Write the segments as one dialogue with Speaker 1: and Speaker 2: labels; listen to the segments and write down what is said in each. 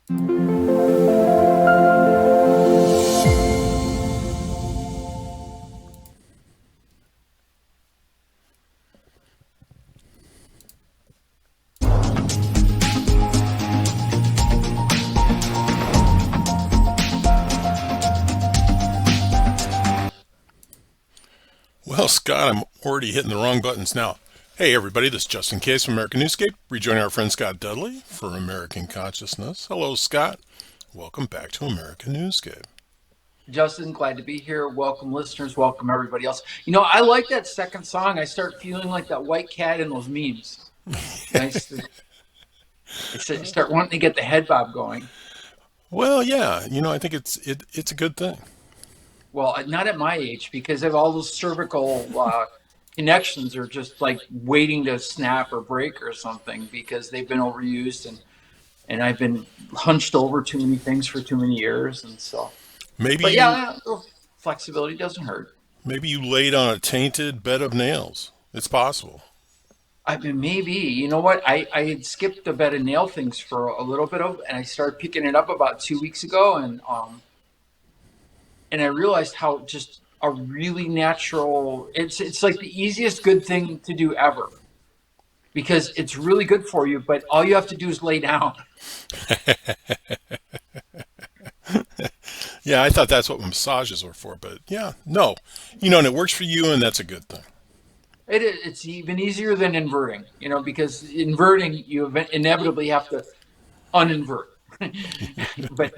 Speaker 1: Well, Scott, I'm already hitting the wrong buttons now. Hey, everybody, this is Justin Case from American Newscape, rejoining our friend Scott Dudley for American Consciousness. Hello, Scott. Welcome back to American Newscape.
Speaker 2: Justin, glad to be here. Welcome, listeners. Welcome, everybody else. I like that second song. I start feeling like that white cat in those memes. I start wanting to get the head bob going.
Speaker 1: Well, yeah, I think it's a good thing.
Speaker 2: Well, not at my age, because of all those cervical connections are just like waiting to snap or break or something because they've been overused and I've been hunched over too many things for too many years. And so,
Speaker 1: Maybe
Speaker 2: but
Speaker 1: you
Speaker 2: yeah, flexibility doesn't hurt.
Speaker 1: maybe you laid on a tainted bed of nails. It's possible.
Speaker 2: I mean, maybe, you know what? I had skipped a bed of nail things for a little bit of, and I started picking it up about 2 weeks ago, and I realized how just a really natural. It's like the easiest good thing to do ever because it's really good for you, but all you have to do is lay down.
Speaker 1: Yeah, I thought that's what massages were for, but yeah, no. And it works for you, and that's a good thing.
Speaker 2: It's even easier than inverting, because inverting you inevitably have to uninvert. But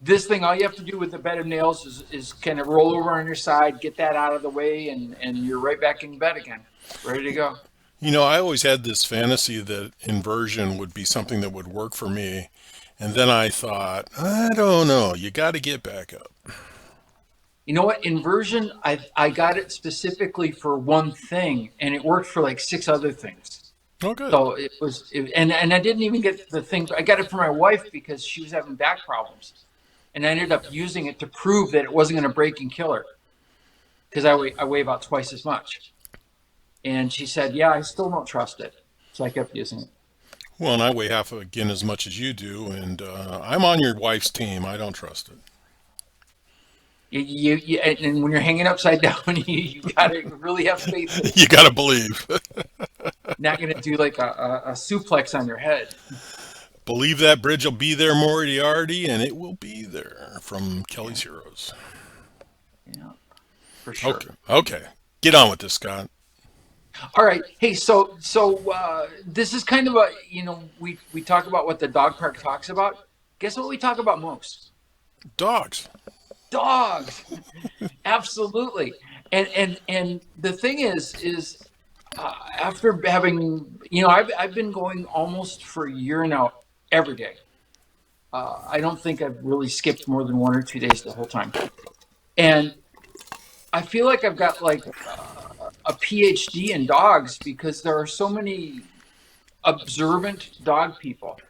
Speaker 2: this thing, all you have to do with the bed of nails is kind of roll over on your side, get that out of the way, and you're right back in bed again, ready to go.
Speaker 1: I always had this fantasy that inversion would be something that would work for me. And then I thought, I don't know, you got to get back up.
Speaker 2: You know what? Inversion, I got it specifically for one thing, and it worked for like six other things.
Speaker 1: Oh, good.
Speaker 2: So and I didn't even get the thing. I got it for my wife because she was having back problems, and I ended up using it to prove that it wasn't going to break and kill her because I weigh about twice as much. And she said, "Yeah, I still don't trust it." So I kept using it.
Speaker 1: Well, and I weigh half again as much as you do, and I'm on your wife's team. I don't trust it.
Speaker 2: And when you're hanging upside down, you gotta really have faith.
Speaker 1: You got to believe.
Speaker 2: Not gonna do like a suplex on your head.
Speaker 1: Believe that bridge will be there, Moriarty, and it will be there from Kelly's Heroes.
Speaker 2: Yeah, for sure.
Speaker 1: Okay. Get on with this, Scott.
Speaker 2: All right. Hey, so this is kind of a we talk about what the dog park talks about. Guess what we talk about most?
Speaker 1: Dogs.
Speaker 2: Dogs. Absolutely. And the thing is after having I've been going almost for a year now every day. I don't think I've really skipped more than 1 or 2 days the whole time, and I feel like I've got like a PhD in dogs because there are so many observant dog people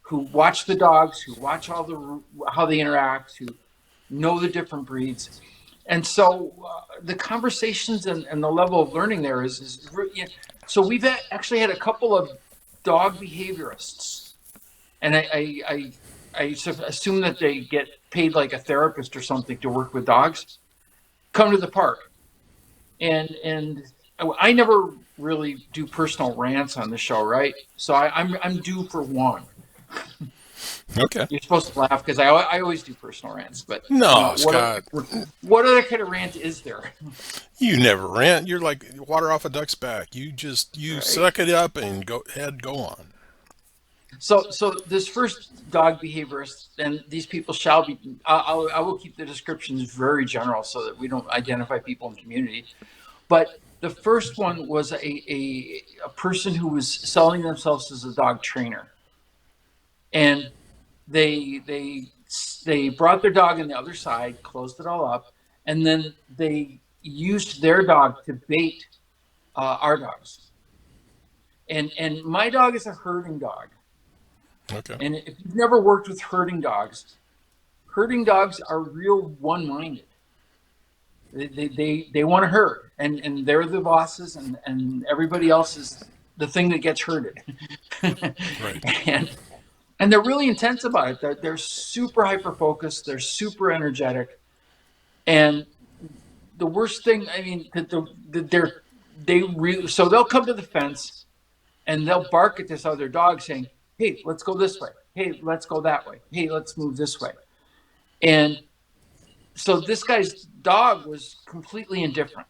Speaker 2: who watch the dogs, who watch how they interact, who know the different breeds. And so the conversations and the level of learning there so we've actually had a couple of dog behaviorists, and I assume that they get paid like a therapist or something to work with dogs, come to the park. And I never really do personal rants on the show, right? So I'm due for one.
Speaker 1: Okay.
Speaker 2: You're supposed to laugh because I always do personal rants, but
Speaker 1: No, Scott.
Speaker 2: What other kind of rant is there?
Speaker 1: You never rant. You're like water off a duck's back. You
Speaker 2: Right.
Speaker 1: suck it up and go on.
Speaker 2: So this first dog behaviorist, and these people shall be. I will keep the descriptions very general so that we don't identify people in the community. But the first one was a person who was selling themselves as a dog trainer, and they brought their dog on the other side, closed it all up, and then they used their dog to bait our dogs. And my dog is a herding dog.
Speaker 1: Okay.
Speaker 2: And if you've never worked with herding dogs are real one-minded. They want to herd, and they're the bosses, and everybody else is the thing that gets herded.
Speaker 1: Right.
Speaker 2: And And they're really intense about it. They're super hyper focused. They're super energetic. And the worst thing, I mean, so they'll come to the fence and they'll bark at this other dog saying, "Hey, let's go this way. Hey, let's go that way. Hey, let's move this way." And so this guy's dog was completely indifferent.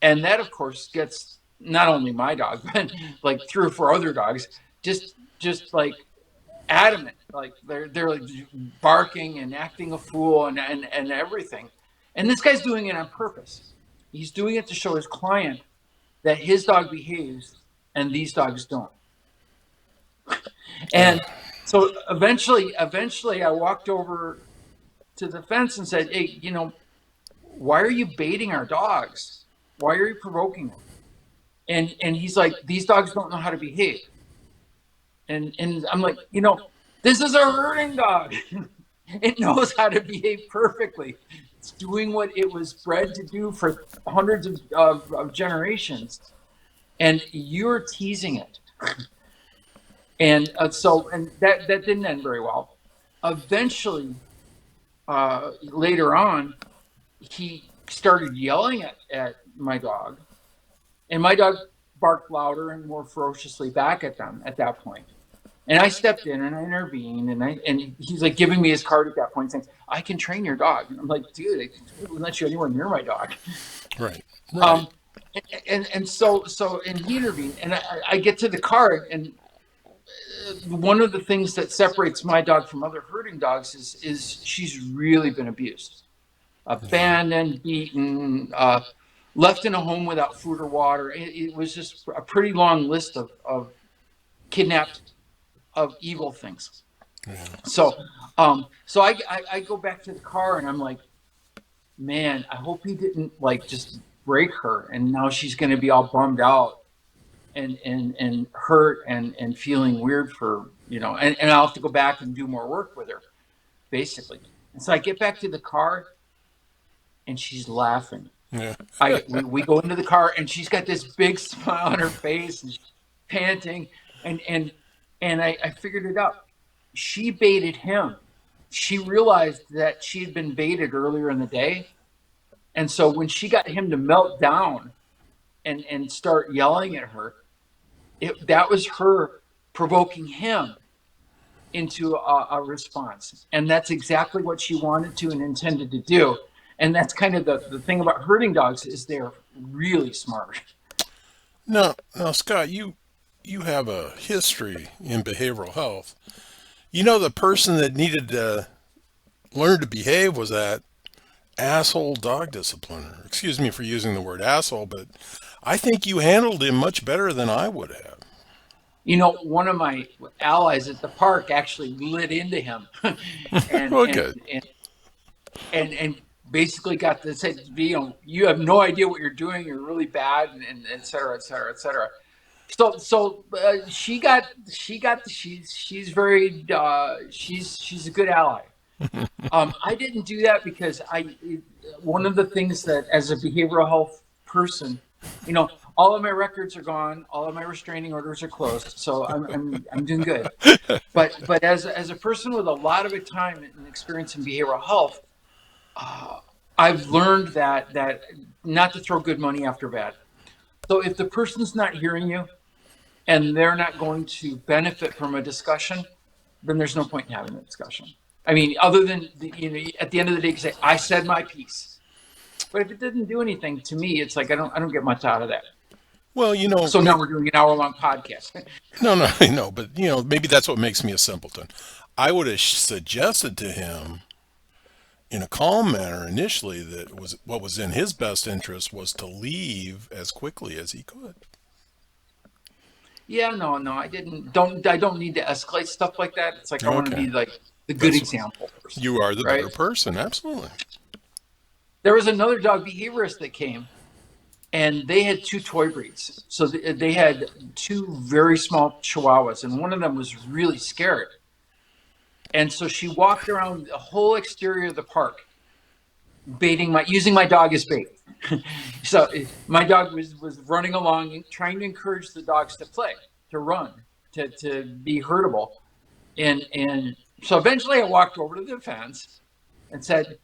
Speaker 2: And that, of course, gets not only my dog, but like 3 or 4 other dogs, just like adamant. Like they're like barking and acting a fool and everything. And this guy's doing it on purpose. He's doing it to show his client that his dog behaves and these dogs don't. And so eventually I walked over to the fence and said, "Hey, why are you baiting our dogs? Why are you provoking them?" And he's like, "These dogs don't know how to behave." And I'm like, this is a herding dog. It knows how to behave perfectly. It's doing what it was bred to do for hundreds of generations, and you're teasing it. And that didn't end very well. Eventually, later on, he started yelling at my dog, and my dog barked louder and more ferociously back at them at that point. And I stepped in and I intervened, and he's like giving me his card at that point, saying, "I can train your dog." And I'm like, "Dude, I wouldn't let you anywhere near my dog."
Speaker 1: Right.
Speaker 2: And he intervened, and I get to the car, and one of the things that separates my dog from other herding dogs is she's really been abused, abandoned, beaten, left in a home without food or water. It was just a pretty long list of kidnapped, of evil things.
Speaker 1: Yeah.
Speaker 2: So I go back to the car and I'm like, man, I hope he didn't like just break her, and now she's going to be all bummed out and hurt and feeling weird for, and I'll have to go back and do more work with her, basically. And so I get back to the car and she's laughing.
Speaker 1: Yeah.
Speaker 2: We go into the car and she's got this big smile on her face and she's panting, and I figured it out. She baited him. She realized that she had been baited earlier in the day. And so when she got him to melt down and start yelling at her, that was her provoking him into a response. And that's exactly what she wanted to and intended to do. And that's kind of the thing about herding dogs, is they're really smart.
Speaker 1: Now, Scott, you have a history in behavioral health. The person that needed to learn to behave was that asshole dog discipliner. Excuse me for using the word asshole, but I think you handled him much better than I would have.
Speaker 2: One of my allies at the park actually lit into him, and
Speaker 1: Okay.
Speaker 2: and basically got to say, you have no idea what you're doing. You're really bad, and et cetera, et cetera, et cetera. So she's very she's a good ally. I didn't do that because one of the things that, as a behavioral health person, all of my records are gone, all of my restraining orders are closed, so I'm doing good. But as a person with a lot of time and experience in behavioral health, I've learned that not to throw good money after bad. So if the person's not hearing you and they're not going to benefit from a discussion, then there's no point in having a discussion. I mean, other than at the end of the day, you can say, "I said my piece." But if it didn't do anything to me, it's like I don't get much out of that.
Speaker 1: Well,
Speaker 2: So now we're doing an hour-long podcast.
Speaker 1: no, but maybe that's what makes me a simpleton. I would have suggested to him in a calm manner initially that what was in his best interest was to leave as quickly as he could.
Speaker 2: Yeah, no, I don't need to escalate stuff like that. It's like I want to be like the good example person.
Speaker 1: You are the
Speaker 2: right?
Speaker 1: better person, absolutely.
Speaker 2: There was another dog behaviorist that came, and they had 2 toy breeds. So they had 2 very small Chihuahuas, and one of them was really scared. And so she walked around the whole exterior of the park, using my dog as bait. So my dog was running along, trying to encourage the dogs to play, to run, to be herdable. And so eventually I walked over to the fence and said,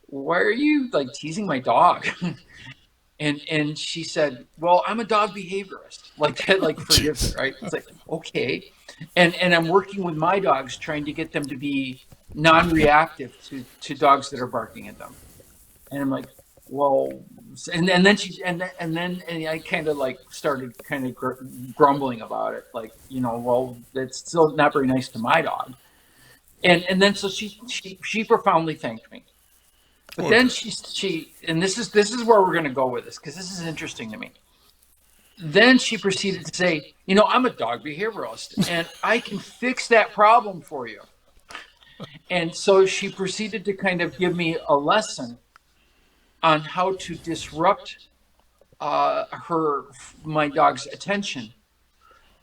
Speaker 2: "Why are you like teasing my dog?" And she said, "Well, I'm a dog behaviorist." Like that, like forgives it,
Speaker 1: Jeez.
Speaker 2: right? It's like, okay. And I'm working with my dogs trying to get them to be non-reactive to dogs that are barking at them. And I'm like, well, and then she and I kind of like started kind of grumbling about it, like, well, that's still not very nice to my dog. And then so she profoundly thanked me. But
Speaker 1: Well,
Speaker 2: then
Speaker 1: good.
Speaker 2: she and this is where we're going to go with this, because this is interesting to me. Then she proceeded to say, I'm a dog behavioralist and I can fix that problem for you. And so she proceeded to kind of give me a lesson on how to disrupt her my dog's attention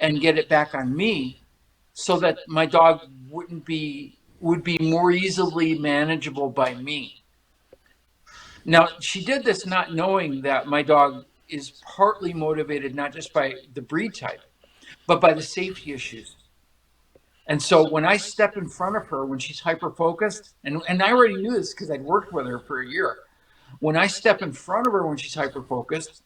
Speaker 2: and get it back on me, so that my dog would be more easily manageable by me. Now, she did this not knowing that my dog is partly motivated not just by the breed type, but by the safety issues. And so when I step in front of her when she's hyper focused, and I already knew this because I'd worked with her for a year. When I step in front of her when she's hyper focused,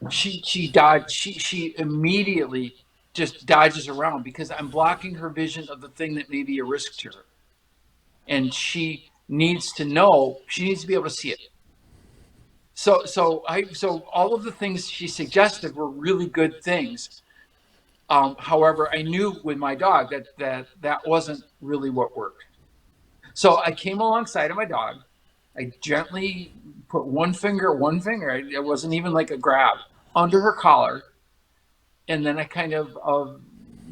Speaker 2: she immediately just dodges around because I'm blocking her vision of the thing that may be a risk to her. And she needs to be able to see it. So all of the things she suggested were really good things. However, I knew with my dog that wasn't really what worked. So I came alongside of my dog. I gently put one finger, it wasn't even like a grab, under her collar. And then I kind of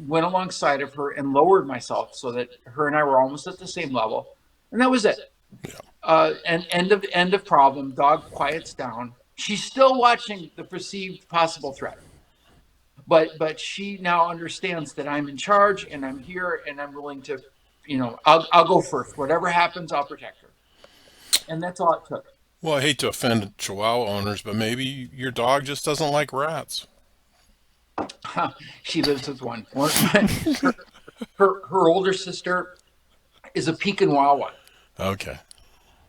Speaker 2: went alongside of her and lowered myself so that her and I were almost at the same level. And that was it.
Speaker 1: Yeah.
Speaker 2: And end of problem. Dog quiets down. She's still watching the perceived possible threat, but she now understands that I'm in charge and I'm here and I'm willing to, I'll go first. Whatever happens, I'll protect her. And that's all it took.
Speaker 1: Well, I hate to offend Chihuahua owners, but maybe your dog just doesn't like rats.
Speaker 2: She lives with her, her older sister is a Pekin Wawa,
Speaker 1: Okay.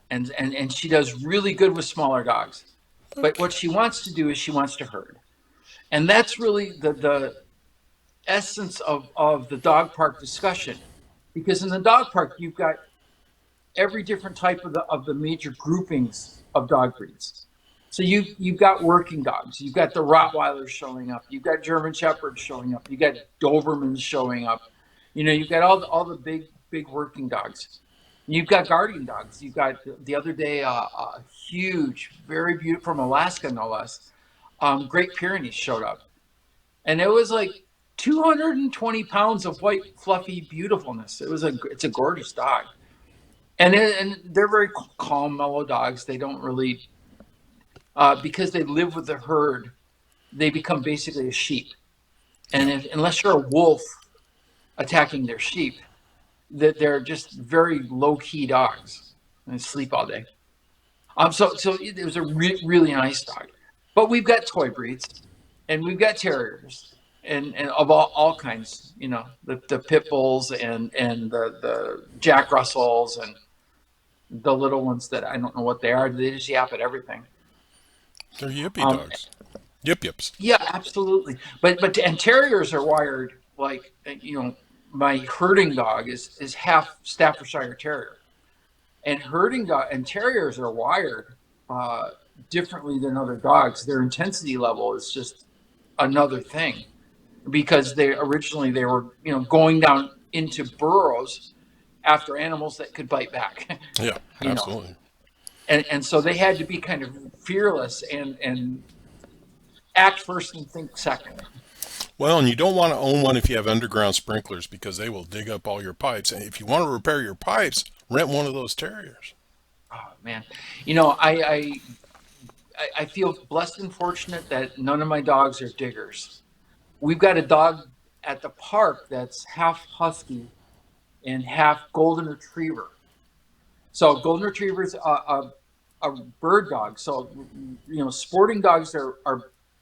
Speaker 2: and she does really good with smaller dogs. But
Speaker 1: Okay.
Speaker 2: what she wants to do is she wants to herd, and that's really the essence of the dog park discussion. Because in the dog park, you've got every different type of the major groupings of dog breeds. So you've got working dogs, you've got the Rottweilers showing up, you've got German Shepherds showing up, you've got Dobermans showing up, you've got all the big working dogs. You've got guardian dogs. You've got the other day a huge, very beautiful from Alaska, no less. Great Pyrenees showed up, and it was like 220 pounds of white, fluffy beautifulness. It's a gorgeous dog, and they're very calm, mellow dogs. They don't really because they live with the herd. They become basically a sheep, and
Speaker 1: Yeah.
Speaker 2: unless you're a wolf attacking their sheep, that they're just very low key dogs and sleep all day. So it was a really nice dog, but we've got toy breeds, and we've got terriers, and of all kinds. The pit bulls and the Jack Russells and the little ones that I don't know what they are. They just yap at everything.
Speaker 1: They're yippy
Speaker 2: Um,
Speaker 1: dogs. Yip yips.
Speaker 2: yeah, absolutely. But and terriers are wired like my herding dog is half Staffordshire Terrier, and herding dog and terriers are wired uh, differently than other dogs. Their intensity level is just another thing, because they were going down into burrows after animals that could bite back.
Speaker 1: Yeah,
Speaker 2: you know
Speaker 1: absolutely.
Speaker 2: and so they had to be kind of fearless and act first and think second.
Speaker 1: Well, and you don't want to own one if you have underground sprinklers because they will dig up all your pipes. And if you want to repair your pipes, rent one of those terriers.
Speaker 2: Oh man, I feel blessed and fortunate that none of my dogs are diggers. We've got a dog at the park that's half husky and half golden retriever. So golden retrievers a bird dog. So sporting dogs are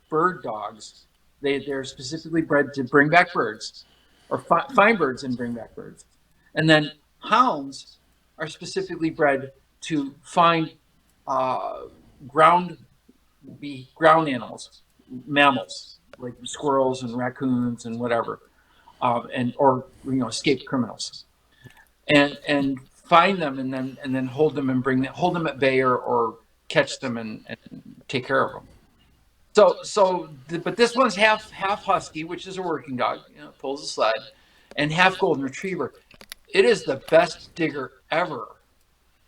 Speaker 2: bird dogs. They're specifically bred to bring back birds. or find birds and bring back birds. And then hounds are specifically bred to find uh, ground ground animals, mammals like squirrels and raccoons and whatever, and or escaped criminals, and find them and then hold them and hold them at bay or catch them and take care of them. But this one's half husky, which is a working dog, pulls a sled, and half golden retriever. It is the best digger ever.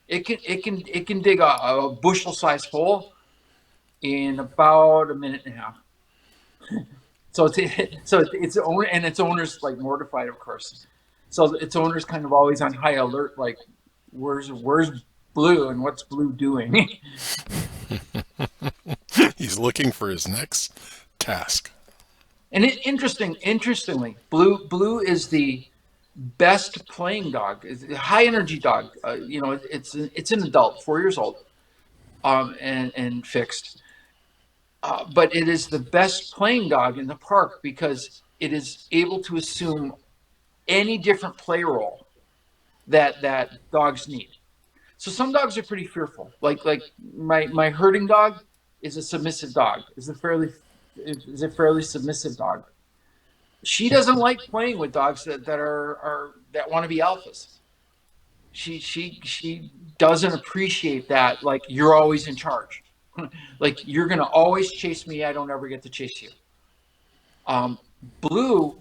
Speaker 2: It can dig a bushel sized hole in about a minute and a half. So its owner and its owner's like mortified, of course. So its owner's kind of always on high alert, like where's Blue and what's Blue doing?
Speaker 1: He's looking for his next task.
Speaker 2: And interestingly, Blue is the best playing dog. It's a high energy dog. It's an adult, 4 years old, and fixed. But it is the best playing dog in the park because it is able to assume any different play role that dogs need. So some dogs are pretty fearful. Like my herding dog is a submissive dog. Is a fairly submissive dog. She doesn't like playing with dogs that want to be alphas. She doesn't appreciate that. Like you're always in charge. Like you're gonna always chase me. I don't ever get to chase you. Blue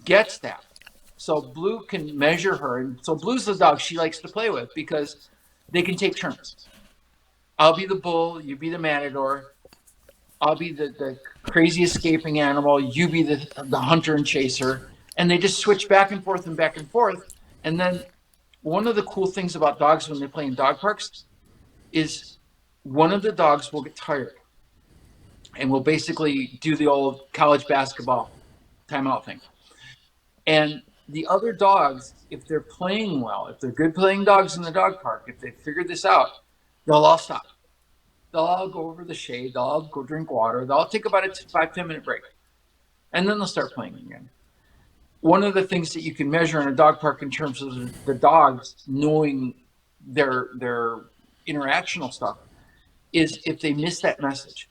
Speaker 2: gets that. So Blue can measure her, and so Blue's the dog she likes to play with because they can take turns. I'll be the bull, you be the matador. I'll be the crazy escaping animal, you be the hunter and chaser, and they just switch back and forth and back and forth. And then one of the cool things about dogs when they play in dog parks is one of the dogs will get tired and will basically do the old college basketball timeout thing. And the other dogs, if they're playing well, if they're good playing dogs in the dog park, if they figure this out, they'll all stop. They'll all go over the shade. They'll all go drink water. They'll all take about a 5-10 minute break. And then they'll start playing again. One of the things that you can measure in a dog park in terms of the dogs knowing their interactional stuff is if they miss that message.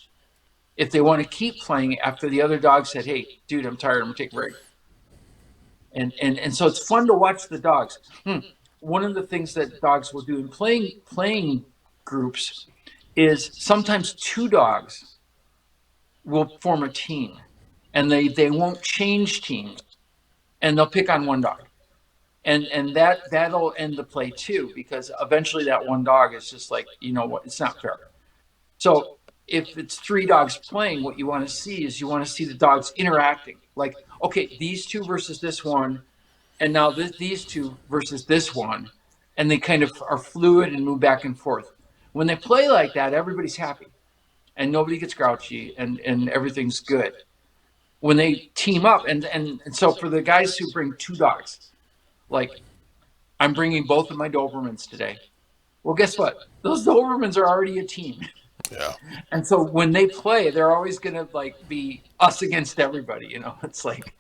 Speaker 2: If they want to keep playing after the other dog said, hey, dude, I'm tired. I'm going to take a break. And so it's fun to watch the dogs. One of the things that dogs will do in playing groups is sometimes two dogs will form a team, and they won't change teams, and they'll pick on one dog, and that'll end the play too, because eventually that one dog is just like, you know what, it's not fair. So if it's three dogs playing, what you want to see is you want to see the dogs interacting. Like, okay, these two versus this one, and now these two versus this one, and they kind of are fluid and move back and forth. When they play like that, everybody's happy, and nobody gets grouchy, and everything's good. When they team up, and so for the guys who bring two dogs, like I'm bringing both of my Dobermans today. Well, guess what? Those Dobermans are already a team.
Speaker 1: Yeah.
Speaker 2: And so when they play, they're always going to like be us against everybody, you know. It's like,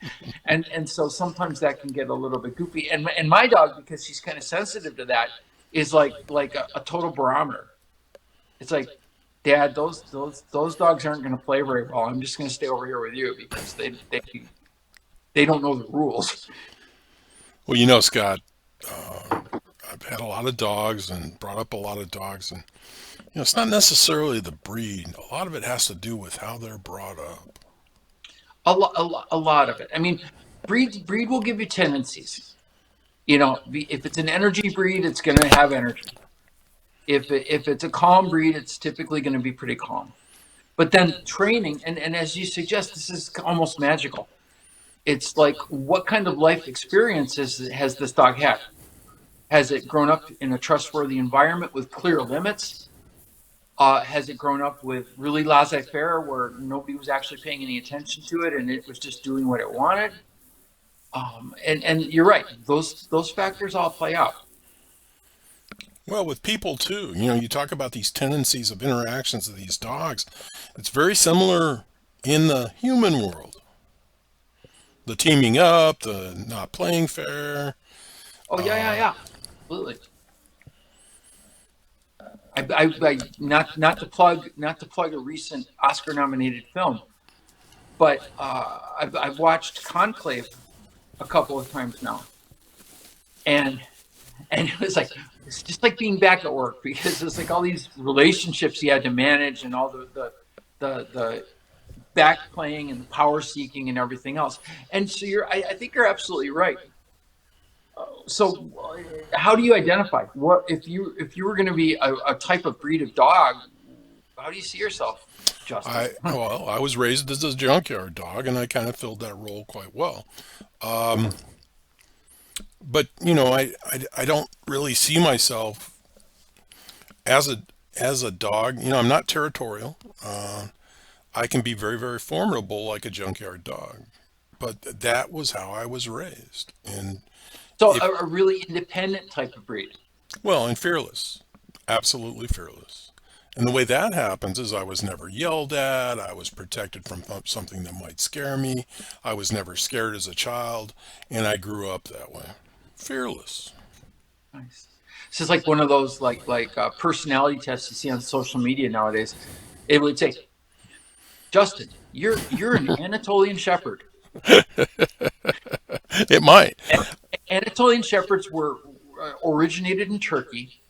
Speaker 2: and so sometimes that can get a little bit goofy. And my dog, because she's kind of sensitive to that, is like a total barometer. It's like, Dad, those dogs aren't going to play very well. I'm just going to stay over here with you because they don't know the rules.
Speaker 1: Well, you know, Scott, I've had a lot of dogs and brought up a lot of dogs, and it's not necessarily the breed. A lot of it has to do with how they're brought up.
Speaker 2: A lot of it. I mean, breed will give you tendencies. If it's an energy breed, it's going to have energy. If it's a calm breed, it's typically going to be pretty calm. But then training, and as you suggest, this is almost magical. It's like, what kind of life experiences has this dog had? Has it grown up in a trustworthy environment with clear limits? Has it grown up with really laissez-faire where nobody was actually paying any attention to it and it was just doing what it wanted? And you're right, those factors all play out.
Speaker 1: Well, with people too, you talk about these tendencies of interactions of these dogs. It's very similar in the human world. The teaming up, the not playing fair.
Speaker 2: Oh yeah, yeah, yeah, absolutely. Not to plug a recent Oscar-nominated film, but I've watched Conclave a couple of times now, and it was like it's just like being back at work because it's like all these relationships he had to manage and all the back playing and the power seeking and everything else. And so I think you're absolutely right. So how do you identify what if you were going to be a type of breed of dog? How do you see yourself, Justin?
Speaker 1: I was raised as a junkyard dog, and I kind of filled that role quite well. But I don't really see myself as a dog. I'm not territorial. I can be very, very formidable like a junkyard dog, but that was how I was raised. And
Speaker 2: So
Speaker 1: if
Speaker 2: a really independent type of breed.
Speaker 1: well, and fearless, absolutely fearless. And the way that happens is I was never yelled at. I was protected from something that might scare me. I was never scared as a child, and I grew up that way. Fearless.
Speaker 2: Nice. This is like one of those personality tests you see on social media nowadays. It would say, Justin, you're an Anatolian Shepherd.
Speaker 1: It might.
Speaker 2: Anatolian Shepherds were originated in Turkey.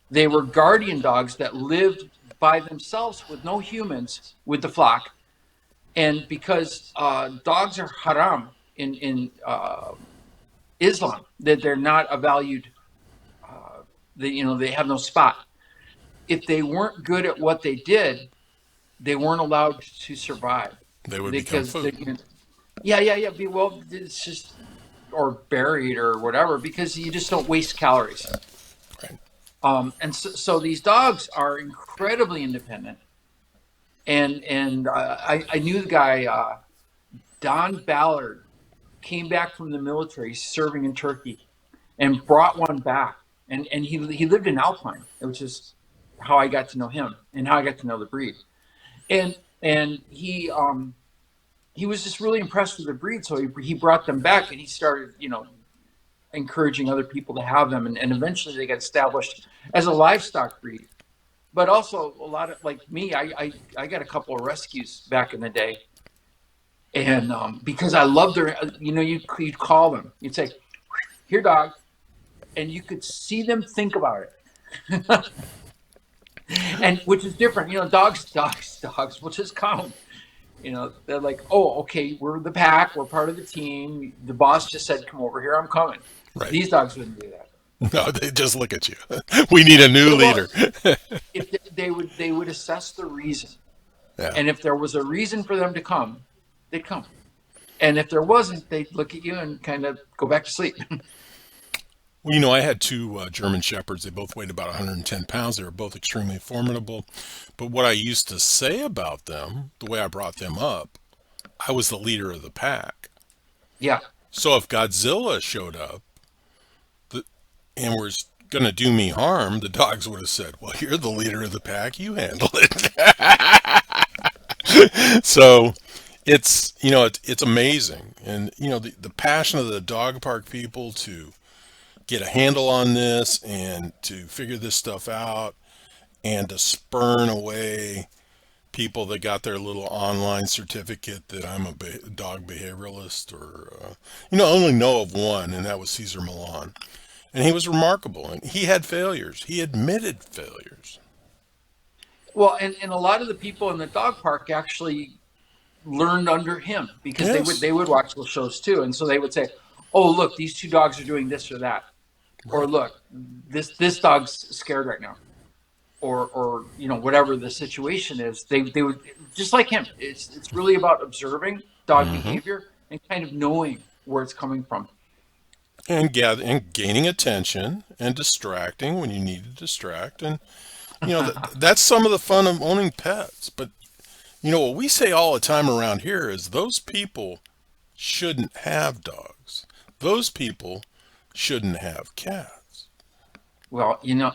Speaker 2: They were guardian dogs that lived by themselves with no humans with the flock. And because dogs are haram in Islam, that they're not a valued, they have no spot. If they weren't good at what they did, they weren't allowed to survive
Speaker 1: They would become
Speaker 2: because
Speaker 1: food.
Speaker 2: yeah, yeah, yeah. Well, it's just or buried or whatever because you just don't waste calories.
Speaker 1: Right.
Speaker 2: And so these dogs are incredibly independent. And I knew the guy Don Ballard came back from the military serving in Turkey and brought one back. And he lived in Alpine, which is how I got to know him and how I got to know the breed. And he was just really impressed with the breed, so he brought them back and he started encouraging other people to have them, and eventually they got established as a livestock breed. But also a lot of like me, I got a couple of rescues back in the day, and because I loved their, you'd call them, you'd say, "Here, dog," and you could see them think about it, and which is different. Dogs will just come. They're like, "Oh, okay, we're the pack, we're part of the team. The boss just said, come over here, I'm coming."
Speaker 1: Right.
Speaker 2: These dogs wouldn't do that.
Speaker 1: No, they just look at you. We need a new
Speaker 2: Well,
Speaker 1: leader.
Speaker 2: if they would assess the reason,
Speaker 1: Yeah.
Speaker 2: and if there was a reason for them to come, they'd come, and if there wasn't, they'd look at you and kind of go back to sleep.
Speaker 1: Well, I had two German Shepherds. They both weighed about 110 pounds. They were both extremely formidable. But what I used to say about them, the way I brought them up, I was the leader of the pack.
Speaker 2: Yeah.
Speaker 1: So if Godzilla showed up and was going to do me harm, the dogs would have said, "Well, you're the leader of the pack. You handle it." So it's amazing. And, the passion of the dog park people to get a handle on this and to figure this stuff out and to spurn away people that got their little online certificate that I'm a dog behavioralist or I only know of one, and that was Caesar Milan, and he was remarkable, and he had failures, he admitted failures.
Speaker 2: Well, and a lot of the people in the dog park actually learned under him because they would
Speaker 1: Yes.
Speaker 2: they would watch those shows too, and so they would say, "Oh, look, these two dogs are doing this or that," or
Speaker 1: Right.
Speaker 2: "Look, this dog's scared right now," or whatever the situation is. They would just like him. It's really about observing dog
Speaker 1: Hmm.
Speaker 2: behavior and kind of knowing where it's coming from.
Speaker 1: And gaining attention and distracting when you need to distract, and that's some of the fun of owning pets. But what we say all the time around here is those people shouldn't have dogs. Those people shouldn't have cats.
Speaker 2: Well, there's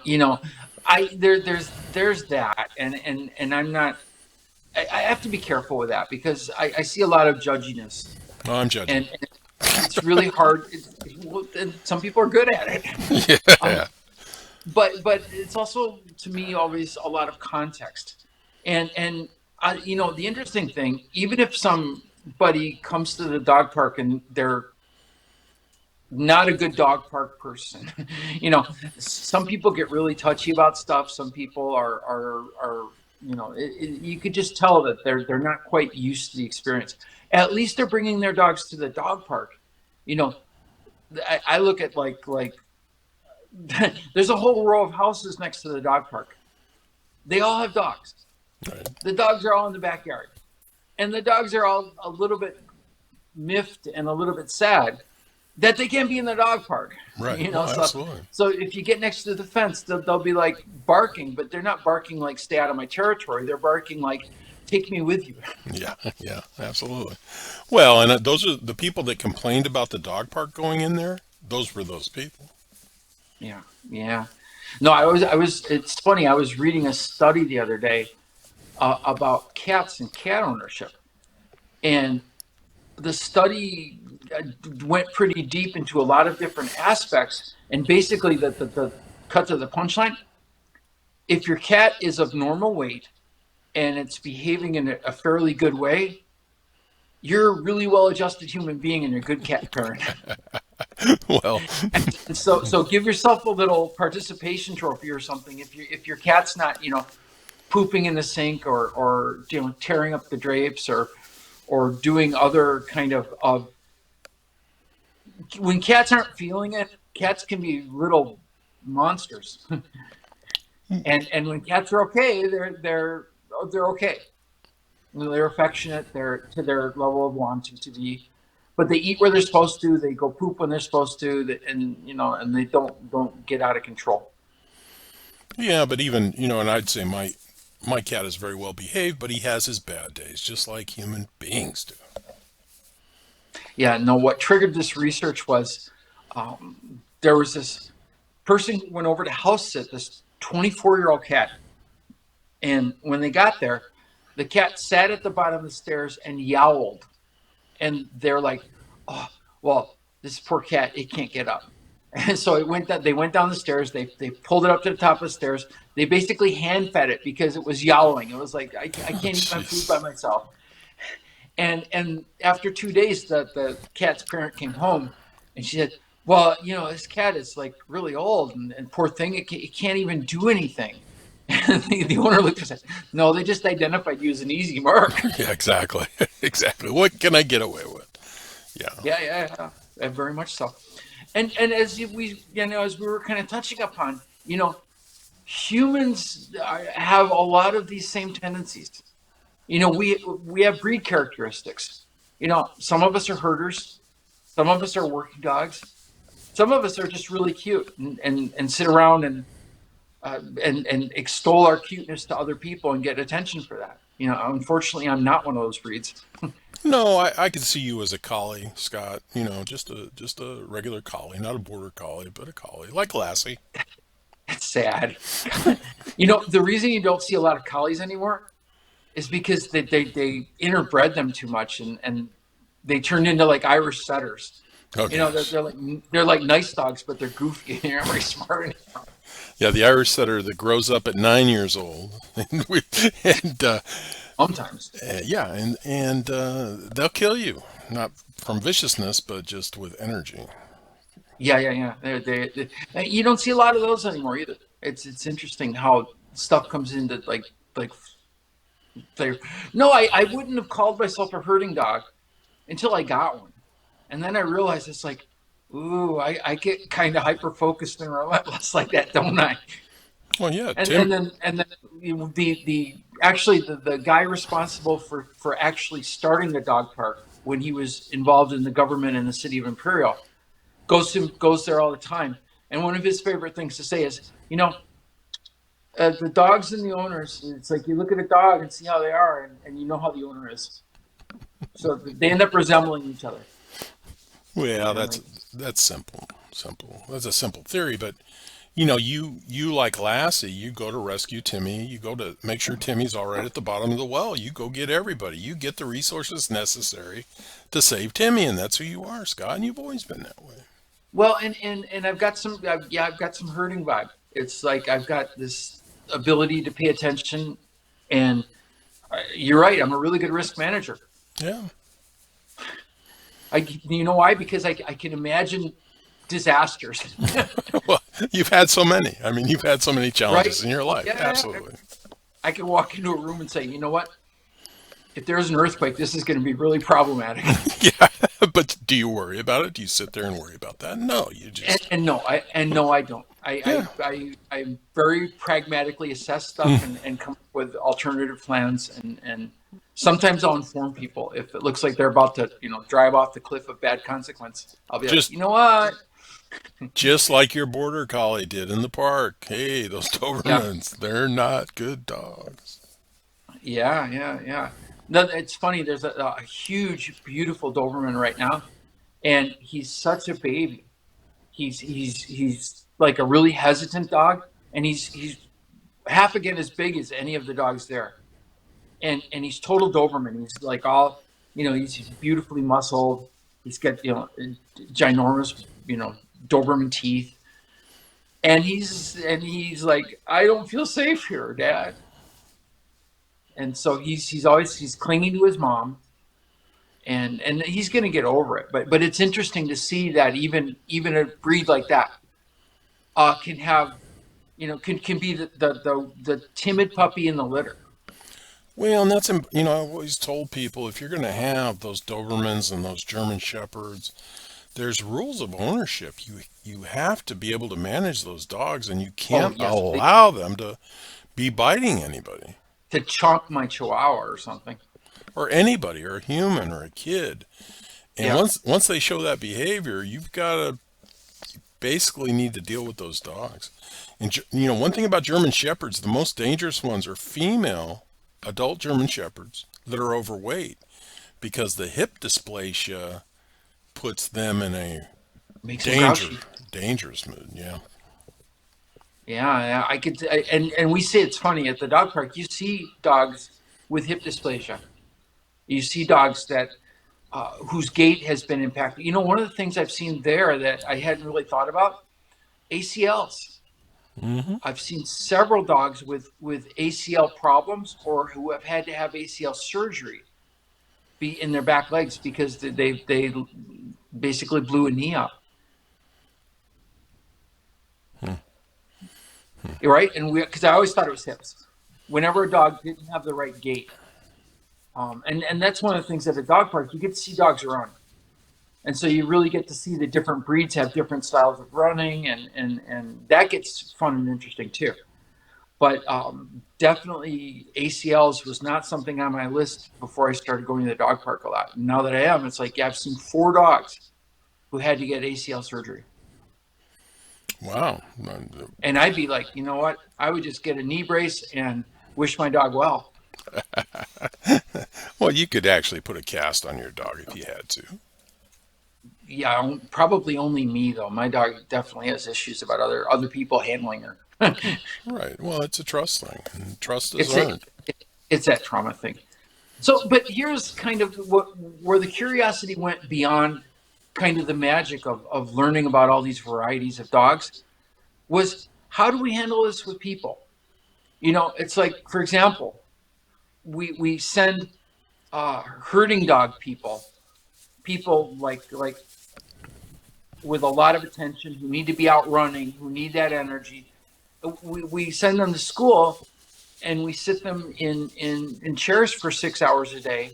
Speaker 2: that, and I'm not. I have to be careful with that because I see a lot of judginess,
Speaker 1: Oh, I'm judging.
Speaker 2: and It's really hard. And some people are good at it. Um,
Speaker 1: Yeah.
Speaker 2: but it's also to me always a lot of context. And the interesting thing, even if somebody comes to the dog park and they're not a good dog park person, some people get really touchy about stuff. Some people are you could just tell that they're not quite used to the experience. At least they're bringing their dogs to the dog park. You know, I look at like there's a whole row of houses next to the dog park. They all have dogs.
Speaker 1: Right.
Speaker 2: The dogs are all in the backyard, and the dogs are all a little bit miffed and a little bit sad that they can't be in the dog park.
Speaker 1: Right.
Speaker 2: You
Speaker 1: No,
Speaker 2: know, so
Speaker 1: absolutely.
Speaker 2: so if you get next to the fence, they'll be like barking, but they're not barking like stay out of my territory. They're barking like take me with you.
Speaker 1: Yeah. Yeah. Absolutely. Well, and those are the people that complained about the dog park going in there. Those were those people.
Speaker 2: Yeah, yeah. No, I was. It's funny. I was reading a study the other day about cats and cat ownership, and the study went pretty deep into a lot of different aspects. And basically, the cut to the punchline: if your cat is of normal weight and it's behaving in a fairly good way, you're a really well-adjusted human being and you're a good cat parent.
Speaker 1: Well,
Speaker 2: And so give yourself a little participation trophy or something if your cat's not pooping in the sink or tearing up the drapes or doing other kind of when cats aren't feeling it, cats can be little monsters. And when cats are okay, they're okay. They're affectionate, they're to their level of wanting to be, but they eat where they're supposed to, they go poop when they're supposed to, and they don't get out of control.
Speaker 1: yeah, but even, and I'd say my cat is very well behaved, but he has his bad days, just like human beings do.
Speaker 2: Yeah, no, what triggered this research was there was this person who went over to house sit this 24-year-old cat. And when they got there, the cat sat at the bottom of the stairs and yowled. And they're like, oh, well, this poor cat, it can't get up. And so they went down the stairs, they pulled it up to the top of the stairs. They basically hand fed it because it was yowling. It was like, I
Speaker 1: Oh,
Speaker 2: can't eat my food by
Speaker 1: jeez.
Speaker 2: myself. And after 2 days, the cat's parent came home, and she said, "Well, this cat is like really old, and poor thing, it can't even do anything." And the owner looked at us and said, "No, they just identified you as an easy mark."
Speaker 1: Yeah, exactly. Exactly. What can I get away with? Yeah.
Speaker 2: Yeah, yeah, yeah, very much so. And as we were kind of touching upon, humans have a lot of these same tendencies. We have breed characteristics. Some of us are herders, some of us are working dogs, some of us are just really cute and sit around and extol our cuteness to other people and get attention for that. Unfortunately, I'm not one of those breeds.
Speaker 1: No, I could see you as a collie, Scott. Just a regular collie, not a border collie, but a collie, like Lassie.
Speaker 2: It's sad. The reason you don't see a lot of collies anymore is because they interbred them too much and they turned into like Irish setters.
Speaker 1: Oh gosh.
Speaker 2: They're like nice dogs, but they're goofy. They're not very smart.
Speaker 1: Yeah, the Irish setter that grows up at 9 years old, and
Speaker 2: Sometimes.
Speaker 1: yeah, and they'll kill you, not from viciousness, but just with energy.
Speaker 2: Yeah, yeah, yeah. You don't see a lot of those anymore either. It's interesting how stuff comes into like flavor. No, I wouldn't have called myself a herding dog until I got one, and then I realized it's like, ooh, I get kind of hyper focused and relentless like that, don't I?
Speaker 1: Well, yeah,
Speaker 2: And
Speaker 1: Tim.
Speaker 2: and then and then the actually the guy responsible for actually starting the dog park when he was involved in the government in the city of Imperial goes there all the time. And one of his favorite things to say is, the dogs and the owners. It's like you look at a dog and see how they are, and you know how the owner is. So they end up resembling each other.
Speaker 1: Well,
Speaker 2: You know,
Speaker 1: that's
Speaker 2: like
Speaker 1: that's simple. Simple. That's a simple theory, but You like Lassie, you go to rescue Timmy, you go to make sure Timmy's all right at the bottom of the well. You go get everybody. You get the resources necessary to save Timmy, and that's who you are, Scott, and you've always been that way.
Speaker 2: Well, and I've got some, yeah, I've got some herding vibe. It's like I've got this ability to pay attention, and you're right. I'm a really good risk manager.
Speaker 1: Yeah.
Speaker 2: You know why? Because I can imagine disasters,
Speaker 1: Well, you've had so many. I mean, you've had so many
Speaker 2: right?
Speaker 1: challenges in your life.
Speaker 2: Yeah,
Speaker 1: Absolutely.
Speaker 2: I can walk into a room and say, you know what? If there's an earthquake, this is going to be really problematic.
Speaker 1: Yeah. But do you worry about it? Do you sit there and worry about that? No, you
Speaker 2: And,
Speaker 1: just,
Speaker 2: and no, I don't.
Speaker 1: yeah.
Speaker 2: I very pragmatically assess stuff and come up with alternative plans, and sometimes I'll inform people if it looks like they're about to, drive off the cliff of bad consequence. I'll be like,
Speaker 1: Just
Speaker 2: you know what?
Speaker 1: just like your border collie did in the park. Hey, those
Speaker 2: Yeah,
Speaker 1: Dobermans, they're not good dogs.
Speaker 2: yeah. No, it's funny. There's a huge, beautiful Doberman right now, and he's such a baby. He's like a really hesitant dog, and he's half again as big as any of the dogs there. And he's total Doberman. He's like all, he's beautifully muscled. He's got, ginormous, Doberman teeth. And he's like, I don't feel safe here, Dad. And so he's clinging to his mom, and he's going to get over it. But it's interesting to see that even a breed like that can have, can be the timid puppy in the litter.
Speaker 1: Well, and I've always told people if you're going to have those Dobermans and those German Shepherds, there's rules of ownership. You have to be able to manage those dogs, and you
Speaker 2: Oh
Speaker 1: can't
Speaker 2: yes,
Speaker 1: allow them to be biting anybody
Speaker 2: to chomp my chihuahua or something.
Speaker 1: or anybody or a human or a kid. And
Speaker 2: Yeah.
Speaker 1: once they show that behavior, you've got to basically need to deal with those dogs. And one thing about German Shepherds, the most dangerous ones are female adult German Shepherds that are overweight because the hip dysplasia puts them in a
Speaker 2: Makes them
Speaker 1: danger
Speaker 2: grouchy.
Speaker 1: dangerous mood. Yeah.
Speaker 2: Yeah, I could, and we say it's funny at the dog park. You see dogs with hip dysplasia. You see dogs that whose gait has been impacted. One of the things I've seen there that I hadn't really thought about, ACLs.
Speaker 1: Hmm.
Speaker 2: I've seen several dogs with ACL problems or who have had to have ACL surgery be in their back legs because they basically blew a knee up. Right? And because I always thought it was hips. Whenever a dog didn't have the right gait, and that's one of the things at a dog park, you get to see dogs run, and so you really get to see the different breeds have different styles of running, and that gets fun and interesting too. But definitely ACLs was not something on my list before I started going to the dog park a lot. And now that I am, it's like, yeah, I've seen 4 dogs who had to get ACL surgery.
Speaker 1: Wow.
Speaker 2: And I'd be like, you know what? I would just get a knee brace and wish my dog well.
Speaker 1: Well, you could actually put a cast on your dog if you had to.
Speaker 2: Yeah, probably only me though. My dog definitely has issues about other people handling her.
Speaker 1: Right. Well, it's a trust thing, and trust is
Speaker 2: it's a,
Speaker 1: earned.
Speaker 2: it's that trauma thing. So, but here's kind of where the curiosity went beyond kind of the magic of learning about all these varieties of dogs was how do we handle this with people? It's like, for example, we send herding dog people like with a lot of attention who need to be out running, who need that energy. We send them to school and we sit them in chairs for 6 hours a day,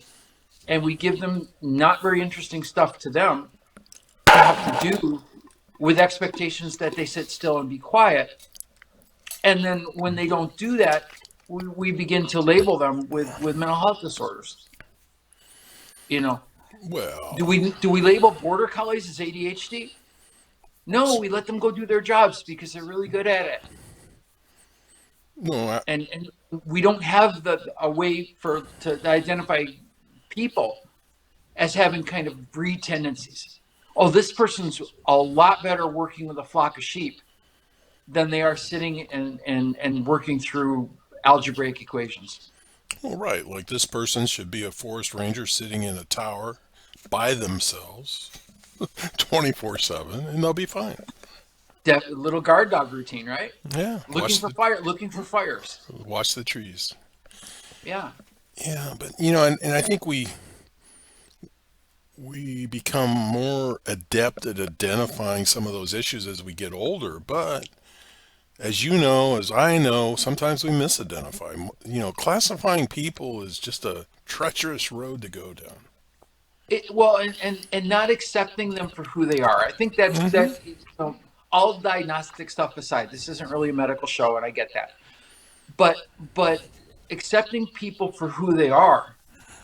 Speaker 2: and we give them not very interesting stuff to them to have to do with expectations that they sit still and be quiet. And then when they don't do that, we begin to label them with mental health disorders. You know, do
Speaker 1: Well,
Speaker 2: we label border collies as ADHD? No, we let them go do their jobs because they're really good at it.
Speaker 1: no,
Speaker 2: And we don't have a way to identify people as having kind of breed tendencies. Oh, this person's a lot better working with a flock of sheep than they are sitting and working through algebraic equations.
Speaker 1: Well, right. Like this person should be a forest ranger sitting in a tower by themselves 24/7 and they'll be fine.
Speaker 2: Little guard dog routine, right?
Speaker 1: Yeah.
Speaker 2: Looking for fires.
Speaker 1: Watch the trees.
Speaker 2: Yeah.
Speaker 1: Yeah, but and I think we become more adept at identifying some of those issues as we get older, but as you know, as I know, sometimes we misidentify. Classifying people is just a treacherous road to go down.
Speaker 2: Well, and not accepting them for who they are. I think
Speaker 1: Hmm.
Speaker 2: all diagnostic stuff aside, this isn't really a medical show, and I get that. But accepting people for who they are.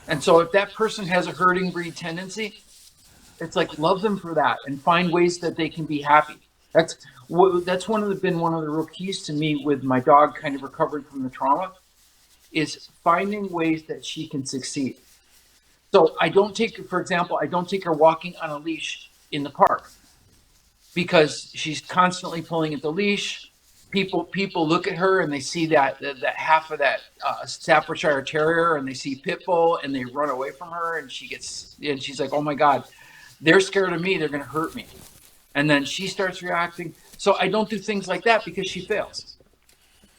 Speaker 2: And so if that person has a herding breed tendency, it's like love them for that and find ways that they can be happy. That's been one of the real keys to me with my dog kind of recovering from the trauma is finding ways that she can succeed. So I don't take, for example, I don't take her walking on a leash in the park because she's constantly pulling at the leash. People look at her and they see that half of that Staffordshire Terrier and they see pit bull and they run away from her and she's like, oh my god, they're scared of me, they're going to hurt me, and then she starts reacting. So I don't do things like that because she fails.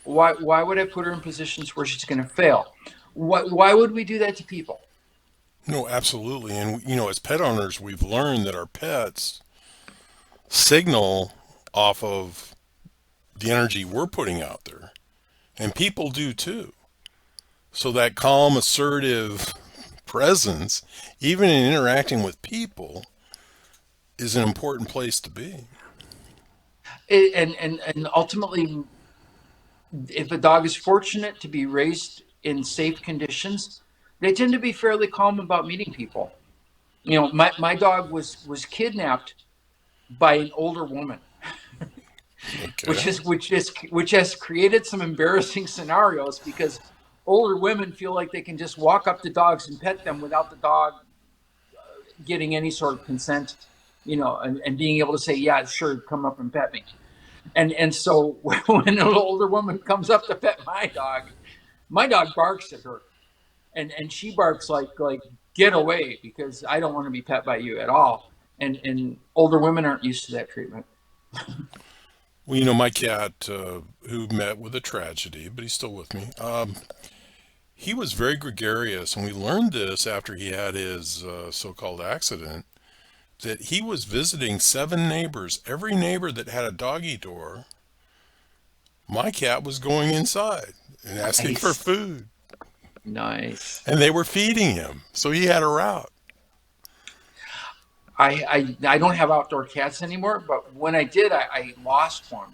Speaker 2: Why would I put her in positions where she's going to fail? Why would we do that to people?
Speaker 1: No, absolutely. And as pet owners, we've learned that our pets signal off of the energy we're putting out there, and people do too. So that calm, assertive presence, even in interacting with people, is an important place to be.
Speaker 2: And ultimately, if a dog is fortunate to be raised in safe conditions, they tend to be fairly calm about meeting people. My dog was kidnapped by an older woman,
Speaker 1: Okay.
Speaker 2: which has created some embarrassing scenarios because older women feel like they can just walk up to dogs and pet them without the dog getting any sort of consent, and being able to say, yeah, sure, come up and pet me. And so when an older woman comes up to pet my dog barks at her, and she barks like get away because I don't want to be pet by you at all. And older women aren't used to that treatment.
Speaker 1: Well, my cat, who met with a tragedy, but he's still with me, he was very gregarious, and we learned this after he had his so-called accident, that he was visiting 7 neighbors. Every neighbor that had a doggy door, my cat was going inside and asking for
Speaker 2: Nice,
Speaker 1: food,
Speaker 2: nice.
Speaker 1: and they were feeding him, so he had a route.
Speaker 2: I don't have outdoor cats anymore, but when I did, I lost one,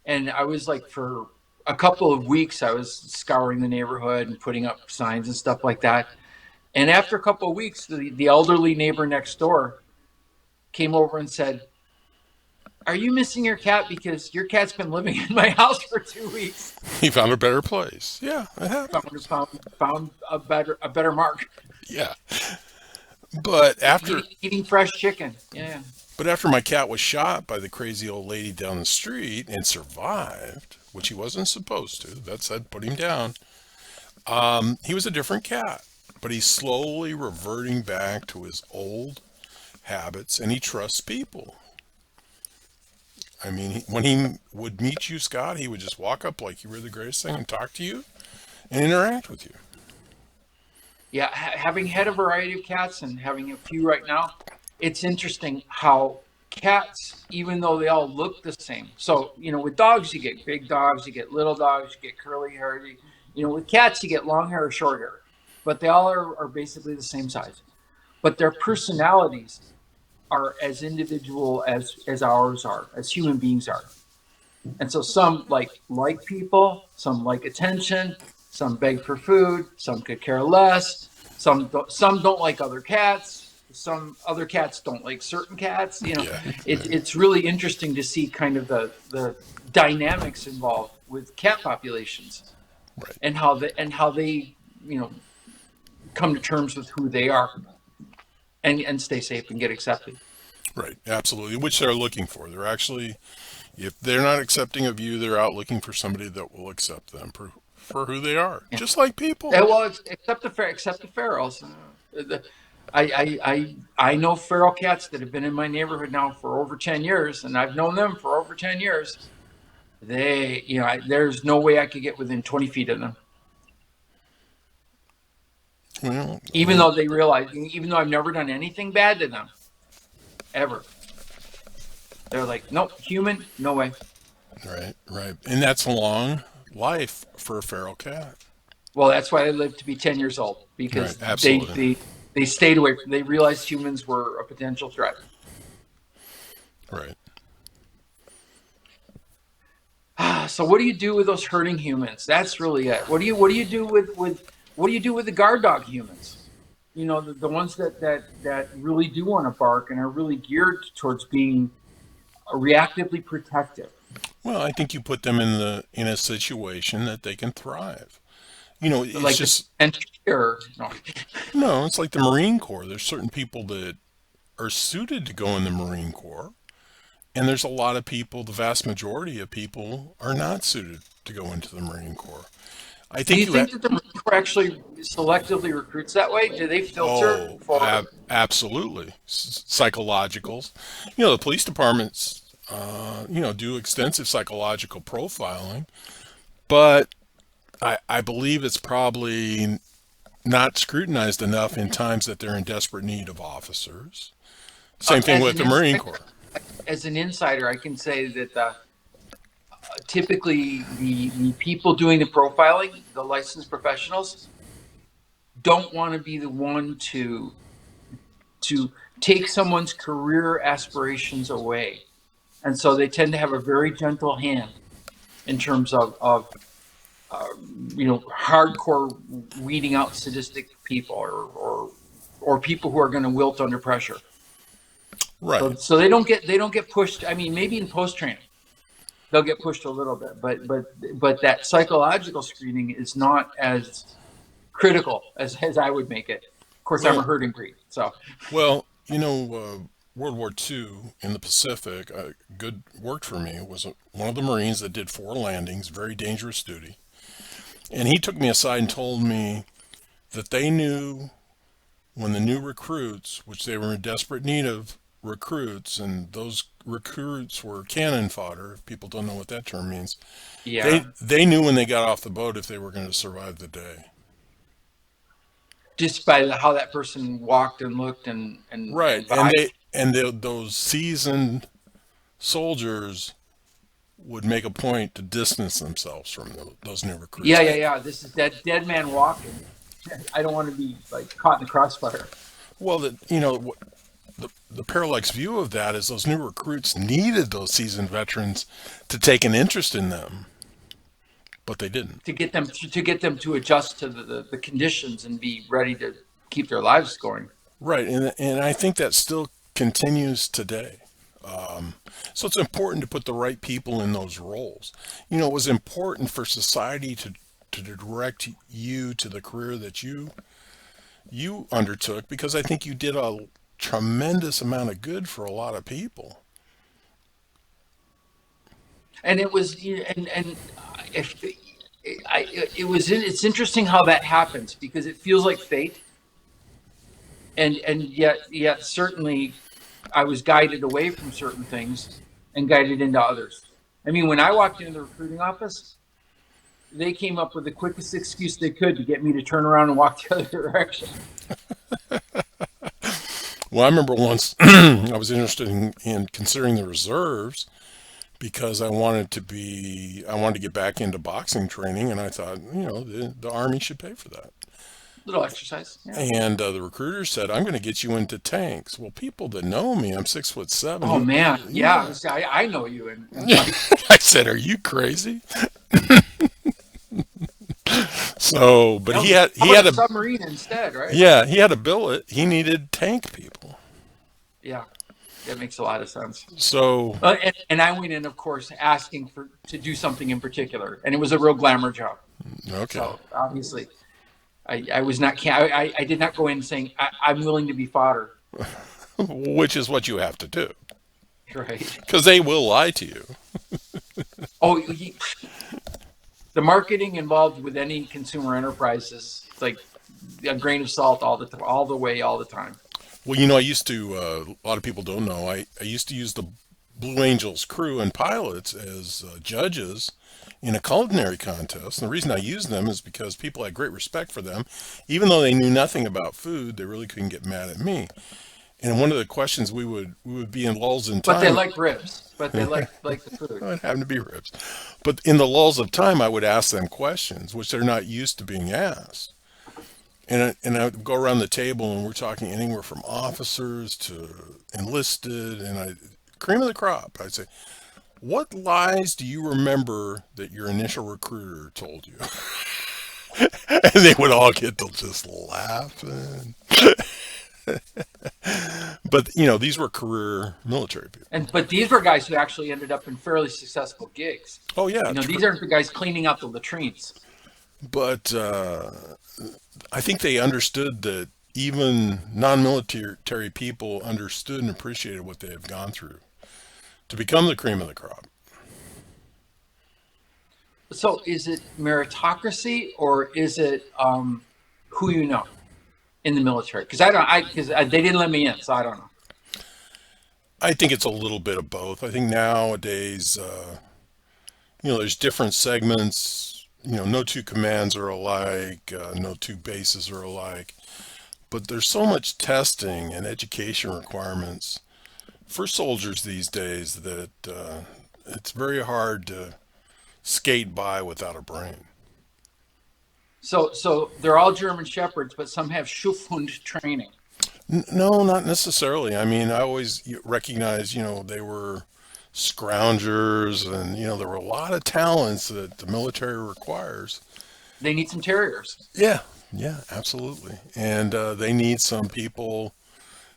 Speaker 2: and I was like for a couple of weeks I was scouring the neighborhood and putting up signs and stuff like that. And after a couple of weeks, the elderly neighbor next door came over and said, "Are you missing your cat? Because your cat's been living in my house for 2 weeks."
Speaker 1: He found a better place. Yeah, it
Speaker 2: Found
Speaker 1: happens.
Speaker 2: found a better mark.
Speaker 1: Yeah, but after
Speaker 2: Eating fresh chicken. Yeah.
Speaker 1: but after my cat was shot by the crazy old lady down the street and survived, which he wasn't supposed to, that said, put him down. He was a different cat, but he's slowly reverting back to his old habits, and he trusts people. I mean, when he would meet you, Scott, he would just walk up like you were the greatest thing and talk to you and interact with you.
Speaker 2: Yeah, having had a variety of cats and having a few right now, it's interesting how cats, even though they all look the same. So, with dogs, you get big dogs, you get little dogs, you get curly hair. With cats, you get long hair or short hair, but they all are basically the same size. But their personalities are as individual as ours are, as human beings are. And so some like people, some like attention, some beg for food, some could care less, some don't like other cats, some other cats don't like certain cats.
Speaker 1: Yeah,
Speaker 2: It's really interesting to see kind of the dynamics involved with cat populations
Speaker 1: right,
Speaker 2: and how they come to terms with who they are and stay safe and get accepted.
Speaker 1: right, absolutely. Which they're looking for. They're actually, If they're not accepting of you, they're out looking for somebody that will accept them for who they are,
Speaker 2: Yeah.
Speaker 1: just like people.
Speaker 2: Well, except the ferals. I know feral cats that have been in my neighborhood now for over 10 years, and I've known them for over 10 years. There's no way I could get within 20 feet of them,
Speaker 1: Well, I
Speaker 2: even
Speaker 1: mean,
Speaker 2: though they realize, even though I've never done anything bad to them ever. They're like, nope, human, no way.
Speaker 1: right, right. And that's a long life for a feral cat.
Speaker 2: Well, that's why they lived to be 10 years old,
Speaker 1: Right,
Speaker 2: because
Speaker 1: absolutely.
Speaker 2: they stayed away. They realized humans were a potential threat.
Speaker 1: Right.
Speaker 2: So what do you do with those hurting humans? That's really it. What do you do with the guard dog humans? The ones that really do want to bark and are really geared towards being reactively protective.
Speaker 1: Well, I think you put them in a situation that they can thrive. It's
Speaker 2: Like the
Speaker 1: just
Speaker 2: entry or no.
Speaker 1: no, it's like the Marine Corps. There's certain people that are suited to go in the Marine Corps, and there's a lot of people, the vast majority of people are not suited to go into the Marine Corps. I
Speaker 2: Do
Speaker 1: think
Speaker 2: you
Speaker 1: you ha-
Speaker 2: think that the Marine Corps actually selectively recruits that way? Do they filter
Speaker 1: Oh,
Speaker 2: for?
Speaker 1: absolutely. Psychologicals. The police departments, do extensive psychological profiling, but I believe it's probably not scrutinized enough in times that they're in desperate need of officers. Same thing
Speaker 2: As
Speaker 1: with
Speaker 2: an
Speaker 1: the Marine
Speaker 2: insider,
Speaker 1: Corps.
Speaker 2: I can say that typically the people doing the profiling, the licensed professionals, don't want to be the one to take someone's career aspirations away, and so they tend to have a very gentle hand in terms of hardcore weeding out sadistic people or people who are going to wilt under pressure. So
Speaker 1: Right.
Speaker 2: so they don't get pushed. I mean, maybe in post training they'll get pushed a little bit, but that psychological screening is not as critical as I would make it. Of course, I'm a
Speaker 1: Well,
Speaker 2: herding breed, so
Speaker 1: well, World War II in the Pacific, good worked for me. It was one of the Marines that did 4 landings, very dangerous duty. And he took me aside and told me that they knew when the new recruits, which they were in desperate need of recruits, and those recruits were cannon fodder, if people don't know what that term means,
Speaker 2: yeah,
Speaker 1: they knew when they got off the boat if they were going to survive the day.
Speaker 2: just by how that person walked and looked and
Speaker 1: Right, and
Speaker 2: vibed.
Speaker 1: those seasoned soldiers would make a point to distance themselves from those new recruits.
Speaker 2: Yeah, yeah, yeah. This is that dead man walking. I don't want to be like caught in the crossfire.
Speaker 1: Well, the parallax view of that is those new recruits needed those seasoned veterans to take an interest in them, but they didn't.
Speaker 2: To get them to adjust to the conditions and be ready to keep their lives going.
Speaker 1: Right, and I think that still continues today. So it's important to put the right people in those roles. It was important for society to direct you to the career that you undertook because I think you did a tremendous amount of good for a lot of people.
Speaker 2: And it was and if it was it's interesting how that happens because it feels like fate, and yet certainly I was guided away from certain things and guided into others. I mean, when I walked into the recruiting office, they came up with the quickest excuse they could to get me to turn around and walk the other direction.
Speaker 1: Well, I remember once I was interested in considering the reserves because I wanted to get back into boxing training, and I thought, the Army should pay for that.
Speaker 2: Little exercise, yeah.
Speaker 1: And the recruiter said, "I'm going to get you into tanks." Well, people that know me, I'm 6'7".
Speaker 2: Oh man, yeah,
Speaker 1: Yeah.
Speaker 2: I know you and fight.
Speaker 1: I said, "Are you crazy?" So, but
Speaker 2: How
Speaker 1: he
Speaker 2: about
Speaker 1: had
Speaker 2: a
Speaker 1: a
Speaker 2: submarine instead, right?
Speaker 1: yeah, he had a billet. He needed tank people.
Speaker 2: Yeah, that makes a lot of sense.
Speaker 1: So,
Speaker 2: And I went in, of course, asking to do something in particular, and it was a real glamour job.
Speaker 1: okay.
Speaker 2: So obviously, I was not. I did not go in saying I'm willing to be fodder.
Speaker 1: Which is what you have to do
Speaker 2: Right.
Speaker 1: because they will lie to you.
Speaker 2: Oh, the marketing involved with any consumer enterprise is like a grain of salt all the way, all the time.
Speaker 1: Well, I used to, a lot of people don't know, I used to use the Blue Angels crew and pilots as judges in a culinary contest. And the reason I used them is because people had great respect for them. Even though they knew nothing about food, they really couldn't get mad at me. And one of the questions we would be in lulls in
Speaker 2: But they
Speaker 1: time.
Speaker 2: like ribs. But they like the food.
Speaker 1: It happened to be ribs. But in the lulls of time, I would ask them questions, which they're not used to being asked. And I would go around the table and we're talking anywhere from officers to enlisted and cream of the crop. I'd say, what lies do you remember that your initial recruiter told you? And they would all get to just laughing. But these were career military people.
Speaker 2: But these were guys who actually ended up in fairly successful gigs.
Speaker 1: Oh yeah,
Speaker 2: These aren't the guys cleaning out the latrines.
Speaker 1: but I think they understood that even non-military people understood and appreciated what they have gone through to become the cream of the crop.
Speaker 2: So is it meritocracy or is it who you know in the military? Because they didn't let me in, so I don't know.
Speaker 1: I think it's a little bit of both. I think nowadays, there's different segments. No two commands are alike, no two bases are alike. But there's so much testing and education requirements for soldiers these days that it's very hard to skate by without a brain.
Speaker 2: So they're all German shepherds, but some have Schufhund training.
Speaker 1: No, not necessarily. I mean, I always recognize, they were scroungers and, there were a lot of talents that the military requires.
Speaker 2: They need some terriers.
Speaker 1: Yeah, yeah, absolutely. And they need some people,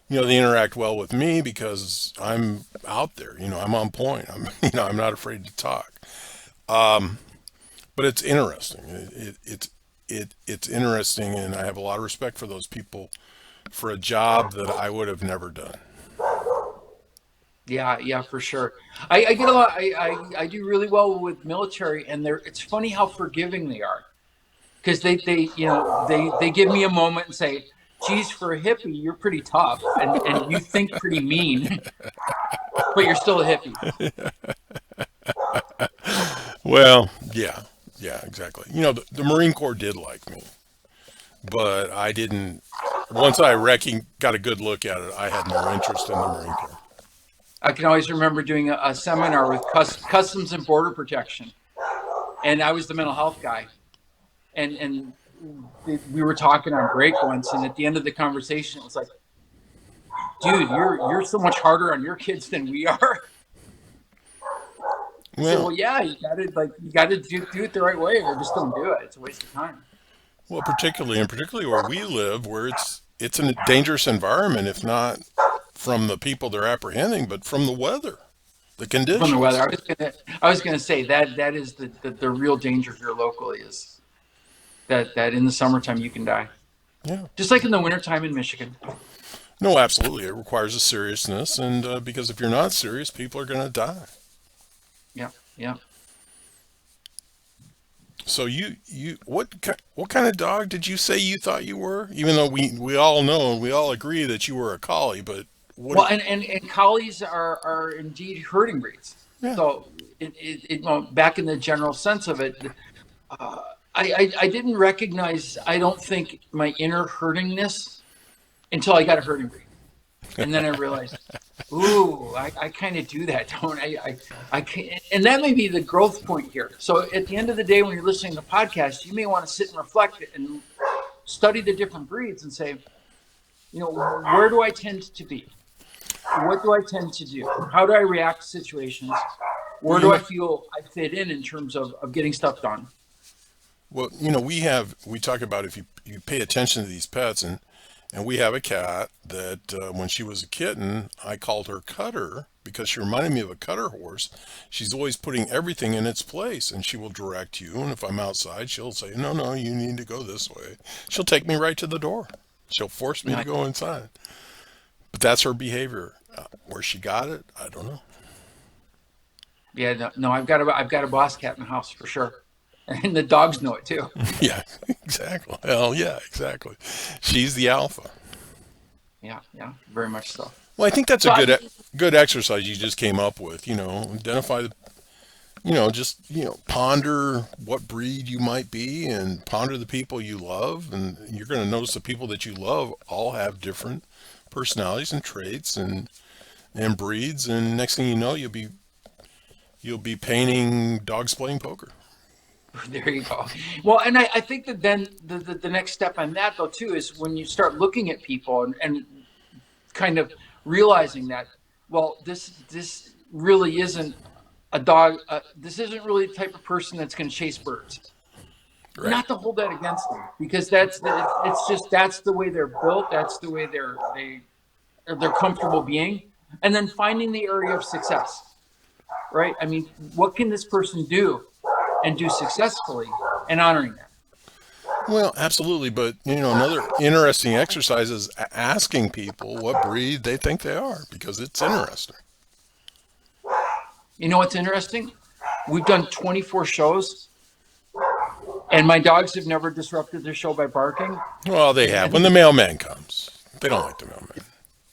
Speaker 1: they interact well with me because I'm out there, I'm on point. I'm not afraid to talk. But it's interesting. It's interesting, and I have a lot of respect for those people for a job that I would have never done.
Speaker 2: Yeah, for sure. I get a lot. I do really well with military, and it's funny how forgiving they are, because they give me a moment and say, "Geez, for a hippie, you're pretty tough, and you think pretty mean, but you're still a hippie."
Speaker 1: Well, yeah, exactly. The Marine Corps did like me, but I didn't. Once I got a good look at it, I had no interest in the Marine Corps.
Speaker 2: I can always remember doing a seminar with Customs and Border Protection, and I was the mental health guy, and we were talking on break once, and at the end of the conversation, it was like, "Dude, you're so much harder on your kids than we are." I said, well, yeah, you gotta do it the right way, or just don't do it. It's a waste of time.
Speaker 1: Well, particularly where we live, where it's a dangerous environment, if not from the people they're apprehending, but from the weather, the conditions.
Speaker 2: From the weather, I was gonna say that is the real danger here locally is that in the summertime you can die.
Speaker 1: Yeah.
Speaker 2: Just like in the wintertime in Michigan.
Speaker 1: No, absolutely. It requires a seriousness, and because if you're not serious, people are going to die.
Speaker 2: Yeah.
Speaker 1: So what kind of dog did you say you thought you were? Even though we all know and we all agree that you were a collie, but what?
Speaker 2: Well, and collies are indeed herding breeds.
Speaker 1: Yeah.
Speaker 2: So back in the general sense of it, I didn't recognize, I don't think, my inner herdingness until I got a herding breed. And then I realized, ooh, I kind of do that, don't I? I can't, and that may be the growth point here. So at the end of the day, when you're listening to the podcast, you may want to sit and reflect and study the different breeds and say, where do I tend to be? What do I tend to do? How do I react to situations? Where do I feel I fit in terms of getting stuff done?
Speaker 1: Well, we talk about if you pay attention to these pets, and we have a cat that when she was a kitten, I called her Cutter because she reminded me of a cutter horse. She's always putting everything in its place, and she will direct you. And if I'm outside, she'll say, no, you need to go this way. She'll take me right to the door. She'll force me to go inside. But that's her behavior. Where she got it, I don't know.
Speaker 2: Yeah, no, no, I've got a boss cat in the house for sure, and the dogs know it too.
Speaker 1: Yeah, exactly. Well, yeah, exactly. She's the alpha.
Speaker 2: Yeah, yeah, very much so.
Speaker 1: Well, I think that's a
Speaker 2: So I mean,
Speaker 1: good exercise you just came up with. Identify the just ponder what breed you might be, and ponder the people you love, and you're going to notice the people that you love all have different personalities and traits and breeds, and next thing you know, you'll be painting dogs playing poker.
Speaker 2: there you go. Well, and I think that then the next step on that though too is when you start looking at people and kind of realizing that, well, this really isn't a dog. This isn't really the type of person that's going to chase birds.
Speaker 1: Right.
Speaker 2: Not to hold that against them, because it's just that's the way they're built. That's the way they're comfortable being, and then finding the area of success. Right? I mean, what can this person do and do successfully, and honoring that.
Speaker 1: Well, absolutely, but another interesting exercise is asking people what breed they think they are, because it's interesting.
Speaker 2: You know what's interesting? We've done 24 shows, and my dogs have never disrupted their show by barking.
Speaker 1: Well, they have when the mailman comes. They don't like the mailman.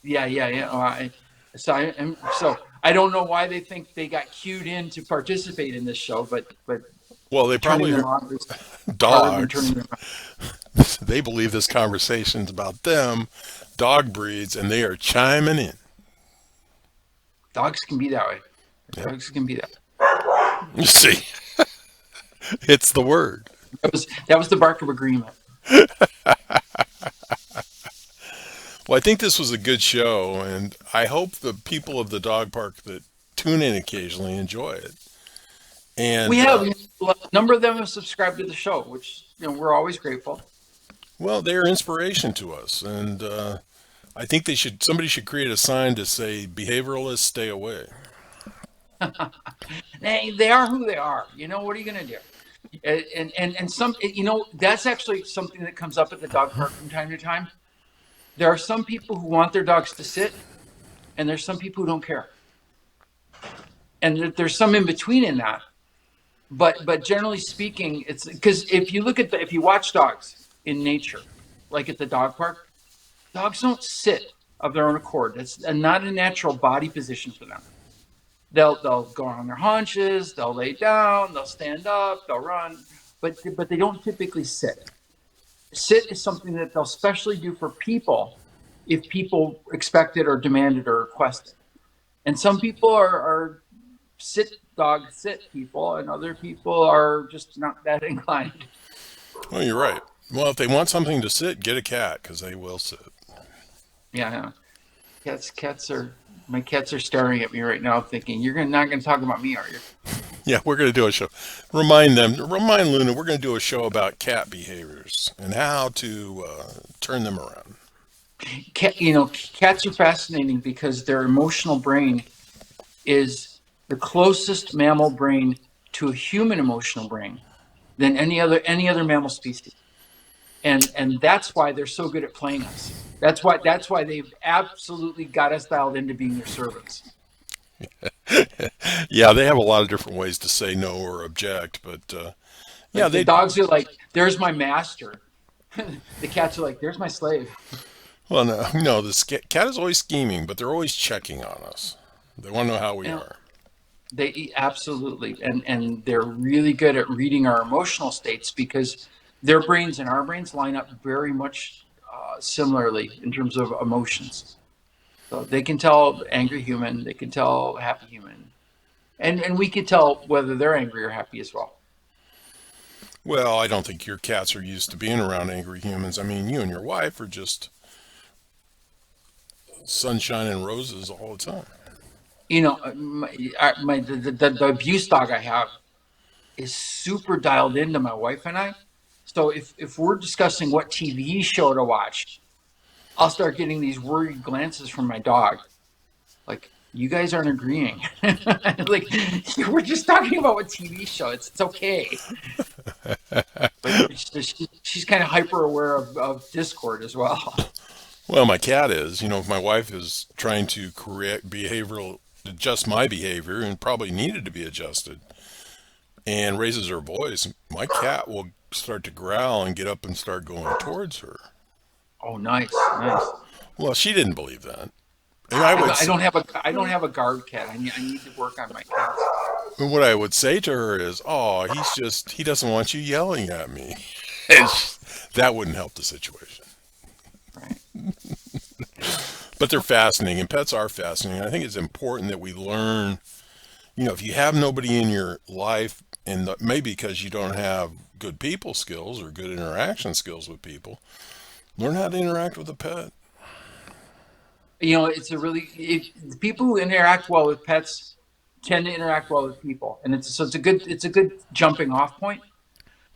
Speaker 2: Yeah, yeah, yeah. So I don't know why they think they got cued in to participate in this show, but
Speaker 1: Well, they
Speaker 2: turning
Speaker 1: probably
Speaker 2: them on is harder than turning
Speaker 1: dogs.
Speaker 2: them on.
Speaker 1: They believe this conversation's about them, dog breeds, and they are chiming in.
Speaker 2: Dogs can be that way.
Speaker 1: Yep.
Speaker 2: Dogs can be that.
Speaker 1: You see, it's the word.
Speaker 2: That was the bark of agreement.
Speaker 1: Well, I think this was a good show, and I hope the people of the dog park that tune in occasionally enjoy it.
Speaker 2: We
Speaker 1: And
Speaker 2: have a number of them have subscribed to the show, which we're always grateful.
Speaker 1: well, they're inspiration to us, and I think somebody should create a sign to say "behavioralists stay away."
Speaker 2: They are who they are. What are you going to do? And some, that's actually something that comes up at the dog park from time to time. There are some people who want their dogs to sit, and there's some people who don't care. And there's some in between in that. But generally speaking, it's because if you watch dogs in nature, like at the dog park, dogs don't sit of their own accord. That's not a natural body position for them. They'll go on their haunches, they'll lay down, they'll stand up, they'll run, but they don't typically sit. Sit is something that they'll specially do for people if people expect it or demand it or request it. And some people are sit people, and other people are just not that inclined.
Speaker 1: Well, you're right. Well, if they want something to sit, get a cat because they will sit.
Speaker 2: Yeah, yeah. My cats are staring at me right now, thinking, "You're not going to talk about me, are you?"
Speaker 1: Yeah, we're going to do a show. Remind Luna, we're going to do a show about cat behaviors and how to turn them around.
Speaker 2: Cats are fascinating because their emotional brain is the closest mammal brain to a human emotional brain than any other mammal species, and that's why they're so good at playing us. That's why they've absolutely got us dialed into being their servants.
Speaker 1: Yeah, they have a lot of different ways to say no or object, but yeah,
Speaker 2: Like the dogs are like, "There's my master." The cats are like, "There's my slave."
Speaker 1: well, no, cat is always scheming, but they're always checking on us. They want to know how we
Speaker 2: And
Speaker 1: are.
Speaker 2: they absolutely, and they're really good at reading our emotional states because their brains and our brains line up very much similarly in terms of emotions. So they can tell angry human, they can tell happy human, and we can tell whether they're angry or happy as well.
Speaker 1: Well, I don't think your cats are used to being around angry humans. I mean, you and your wife are just sunshine and roses all the time.
Speaker 2: The abuse dog I have is super dialed into my wife and I. So if we're discussing what TV show to watch, I'll start getting these worried glances from my dog, like, "You guys aren't agreeing." Like, we're just talking about what TV show. It's okay. But she's kind of hyper aware of Discord as well.
Speaker 1: Well, my cat is. If my wife is trying to correct adjust my behavior and probably needed to be adjusted and raises her voice, my cat will start to growl and get up and start going towards her.
Speaker 2: Oh, nice, nice.
Speaker 1: Well, she didn't believe that. And I would,
Speaker 2: I don't have a guard cat. I need to work on my cats.
Speaker 1: what I would say to her is, "Oh, he doesn't want you yelling at me." And that wouldn't help the situation.
Speaker 2: Right.
Speaker 1: But they're fascinating, and pets are fascinating. I think it's important that we learn. If you have nobody in your life, and maybe because you don't have good people skills or good interaction skills with people, learn how to interact with a pet.
Speaker 2: It's the people who interact well with pets tend to interact well with people, and it's a good jumping off point.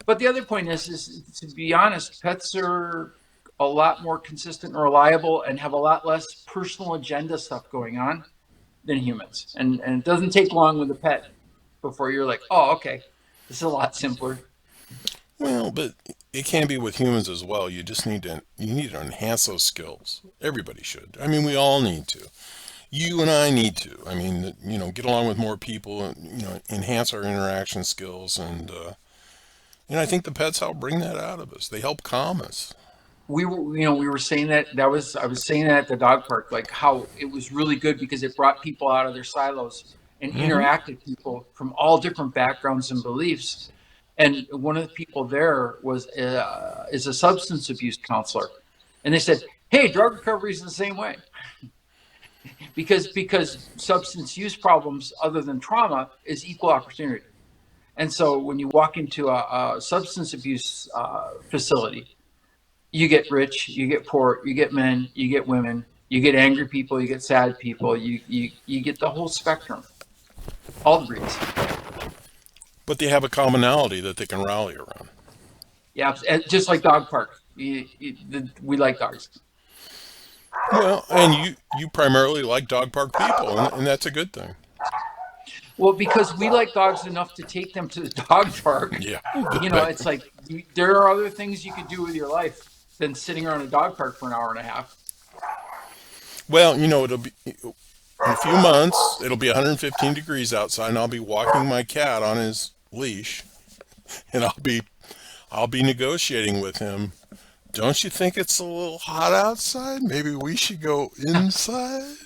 Speaker 2: But the other point is to be honest, pets are a lot more consistent and reliable and have a lot less personal agenda stuff going on than humans. And it doesn't take long with a pet before you're like, oh, okay, this is a lot simpler.
Speaker 1: Well, but it can be with humans as well. You need to enhance those skills. Everybody should. I mean, we all need to. You and I need to. I mean, get along with more people and enhance our interaction skills, and I think the pets help bring that out of us. They help calm us.
Speaker 2: We were saying I was saying that at the dog park, like how it was really good because it brought people out of their silos and
Speaker 1: Hmm.
Speaker 2: interacted people from all different backgrounds and beliefs. And one of the people there is a substance abuse counselor, and they said, "Hey, drug recovery is the same way because substance use problems, other than trauma, is equal opportunity." And so when you walk into a substance abuse facility, you get rich, you get poor, you get men, you get women, you get angry people, you get sad people, you get the whole spectrum, all the breeds.
Speaker 1: But they have a commonality that they can rally around.
Speaker 2: Yeah, just like dog park. We like dogs.
Speaker 1: Well, and you primarily like dog park people, and that's a good thing.
Speaker 2: Well, because we like dogs enough to take them to the dog park.
Speaker 1: Yeah.
Speaker 2: It's like there are other things you could do with your life than sitting around a dog park for an hour and a half.
Speaker 1: Well, it'll be in a few months. It'll be 115 degrees outside, and I'll be walking my cat on his leash, and I'll be negotiating with him. Don't you think it's a little hot outside? Maybe we should go inside.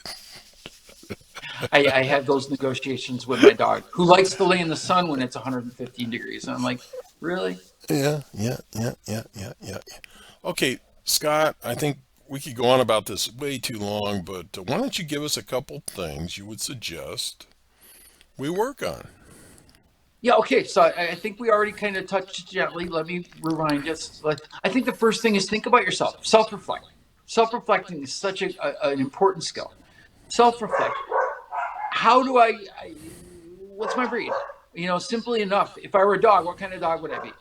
Speaker 2: I have those negotiations with my dog, who likes to lay in the sun when it's 115 degrees. And I'm like, really?
Speaker 1: Yeah, yeah, yeah, yeah, yeah, yeah. Okay, Scott, I think we could go on about this way too long, but why don't you give us a couple things you would suggest we work on?
Speaker 2: Yeah, okay. So I think we already kind of touched gently. Let me rewind just. I think the first thing is think about yourself. Self-reflect. Self-reflecting is such an important skill. Self-reflect. How do what's my breed? Simply enough, if I were a dog, what kind of dog would I be?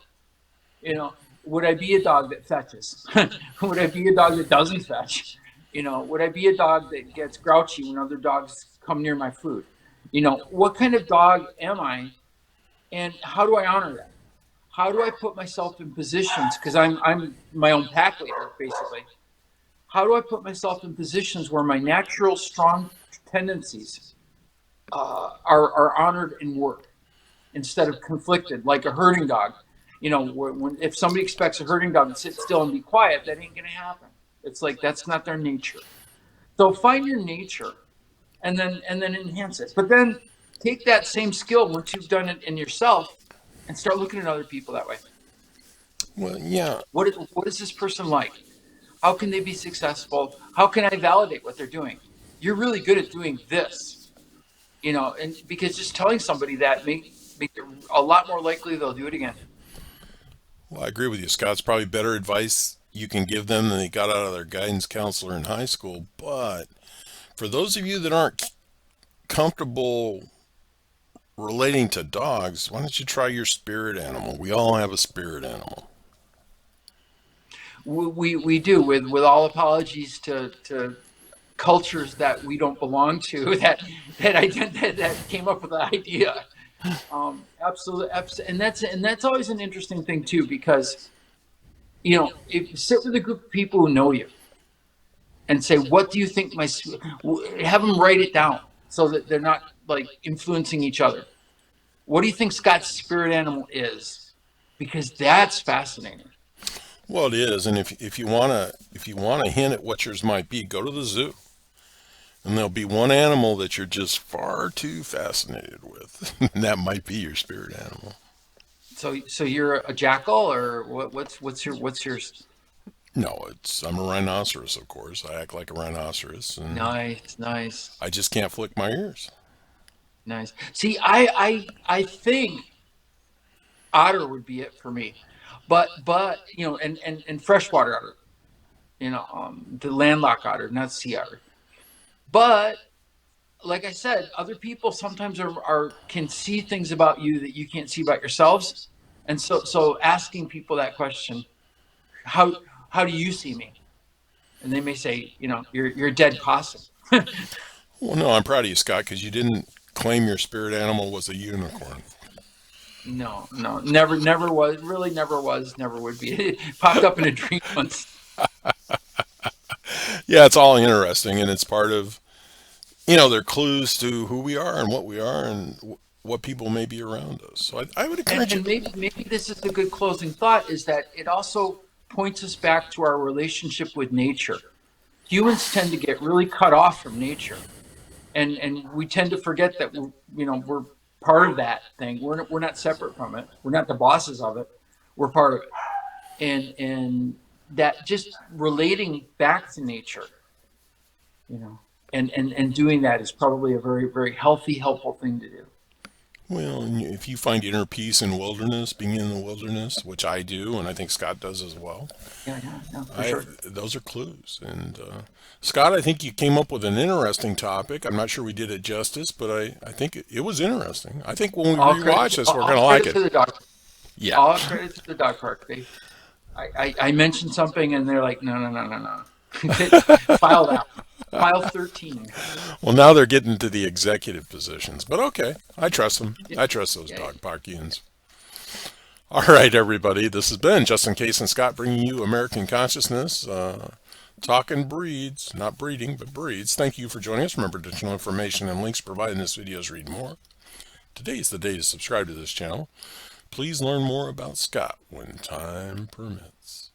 Speaker 2: Would I be a dog that fetches? Would I be a dog that doesn't fetch? Would I be a dog that gets grouchy when other dogs come near my food? What kind of dog am I? And how do I honor that? How do I put myself in positions? Because I'm my own pack leader, basically. How do I put myself in positions where my natural strong tendencies are honored and worked instead of conflicted, like a herding dog? If somebody expects a herding dog to sit still and be quiet, that ain't going to happen. It's like that's not their nature. So find your nature, and then enhance it. But then take that same skill once you've done it in yourself, and start looking at other people that way.
Speaker 1: Well, yeah.
Speaker 2: What is this person like? How can they be successful? How can I validate what they're doing? You're really good at doing this, and because just telling somebody that make it a lot more likely they'll do it again.
Speaker 1: Well, I agree with you, Scott. It's probably better advice you can give them than they got out of their guidance counselor in high school. But for those of you that aren't comfortable relating to dogs, why don't you try your spirit animal? We all have a spirit animal.
Speaker 2: We do, with all apologies to cultures that we don't belong to, that came up with the idea. Absolutely, and that's always an interesting thing too, because if you sit with a group of people who know you and say, what do you think have them write it down. so that they're not like influencing each other. What do you think Scott's spirit animal is? Because that's fascinating.
Speaker 1: Well, it is, and if you wanna hint at what yours might be, go to the zoo, and there'll be one animal that you're just far too fascinated with, and that might be your spirit animal.
Speaker 2: So you're a jackal, or what's your
Speaker 1: No, I'm a rhinoceros, of course. I act like a rhinoceros, and
Speaker 2: nice, nice,
Speaker 1: I just can't flick my ears.
Speaker 2: nice. See, I think otter would be it for me, but and freshwater otter, the landlocked otter, not sea otter. But like I said, other people sometimes are can see things about you that you can't see about yourselves, and so asking people that question, how how do you see me? And they may say, you're a dead possum.
Speaker 1: Well, no, I'm proud of you, Scott, because you didn't claim your spirit animal was a unicorn.
Speaker 2: No, no, never, never was, really never was, never would be. It popped up in a dream once.
Speaker 1: Yeah, it's all interesting, and it's part of, they're clues to who we are and what we are and what people may be around us. So I would
Speaker 2: And,
Speaker 1: encourage you.
Speaker 2: and maybe this is a good closing thought, is that it also points us back to our relationship with nature. Humans tend to get really cut off from nature, and we tend to forget that we're part of that thing. We're not separate from it. We're not the bosses of it. We're part of it. And that just relating back to nature, you know, and doing that is probably a very, very healthy, helpful thing to do.
Speaker 1: Well, and if you find inner peace in wilderness, being in the wilderness, which I do, and I think Scott does as well,
Speaker 2: Yeah, yeah, yeah, for
Speaker 1: I
Speaker 2: sure.
Speaker 1: those are clues. And Scott, I think you came up with an interesting topic. I'm not sure we did it justice, but I think it was interesting. I think when we
Speaker 2: All credit,
Speaker 1: rewatch this, we're
Speaker 2: all
Speaker 1: going to like
Speaker 2: credit
Speaker 1: it.
Speaker 2: to the dog.
Speaker 1: Yeah.
Speaker 2: All credit to the dog park. I mentioned something and they're like, no, no, no, no, no. File that. File 13.
Speaker 1: Well, now they're getting to the executive positions, but okay. I trust them.
Speaker 2: Yeah,
Speaker 1: I trust those
Speaker 2: yeah.
Speaker 1: dog parkians. All right, everybody. This has been Justin Case and Scott bringing you American Consciousness. Talking breeds, not breeding, but breeds. Thank you for joining us. Remember, additional information and links provided in this video is read more. Today is the day to subscribe to this channel. Please learn more about Scott when time permits.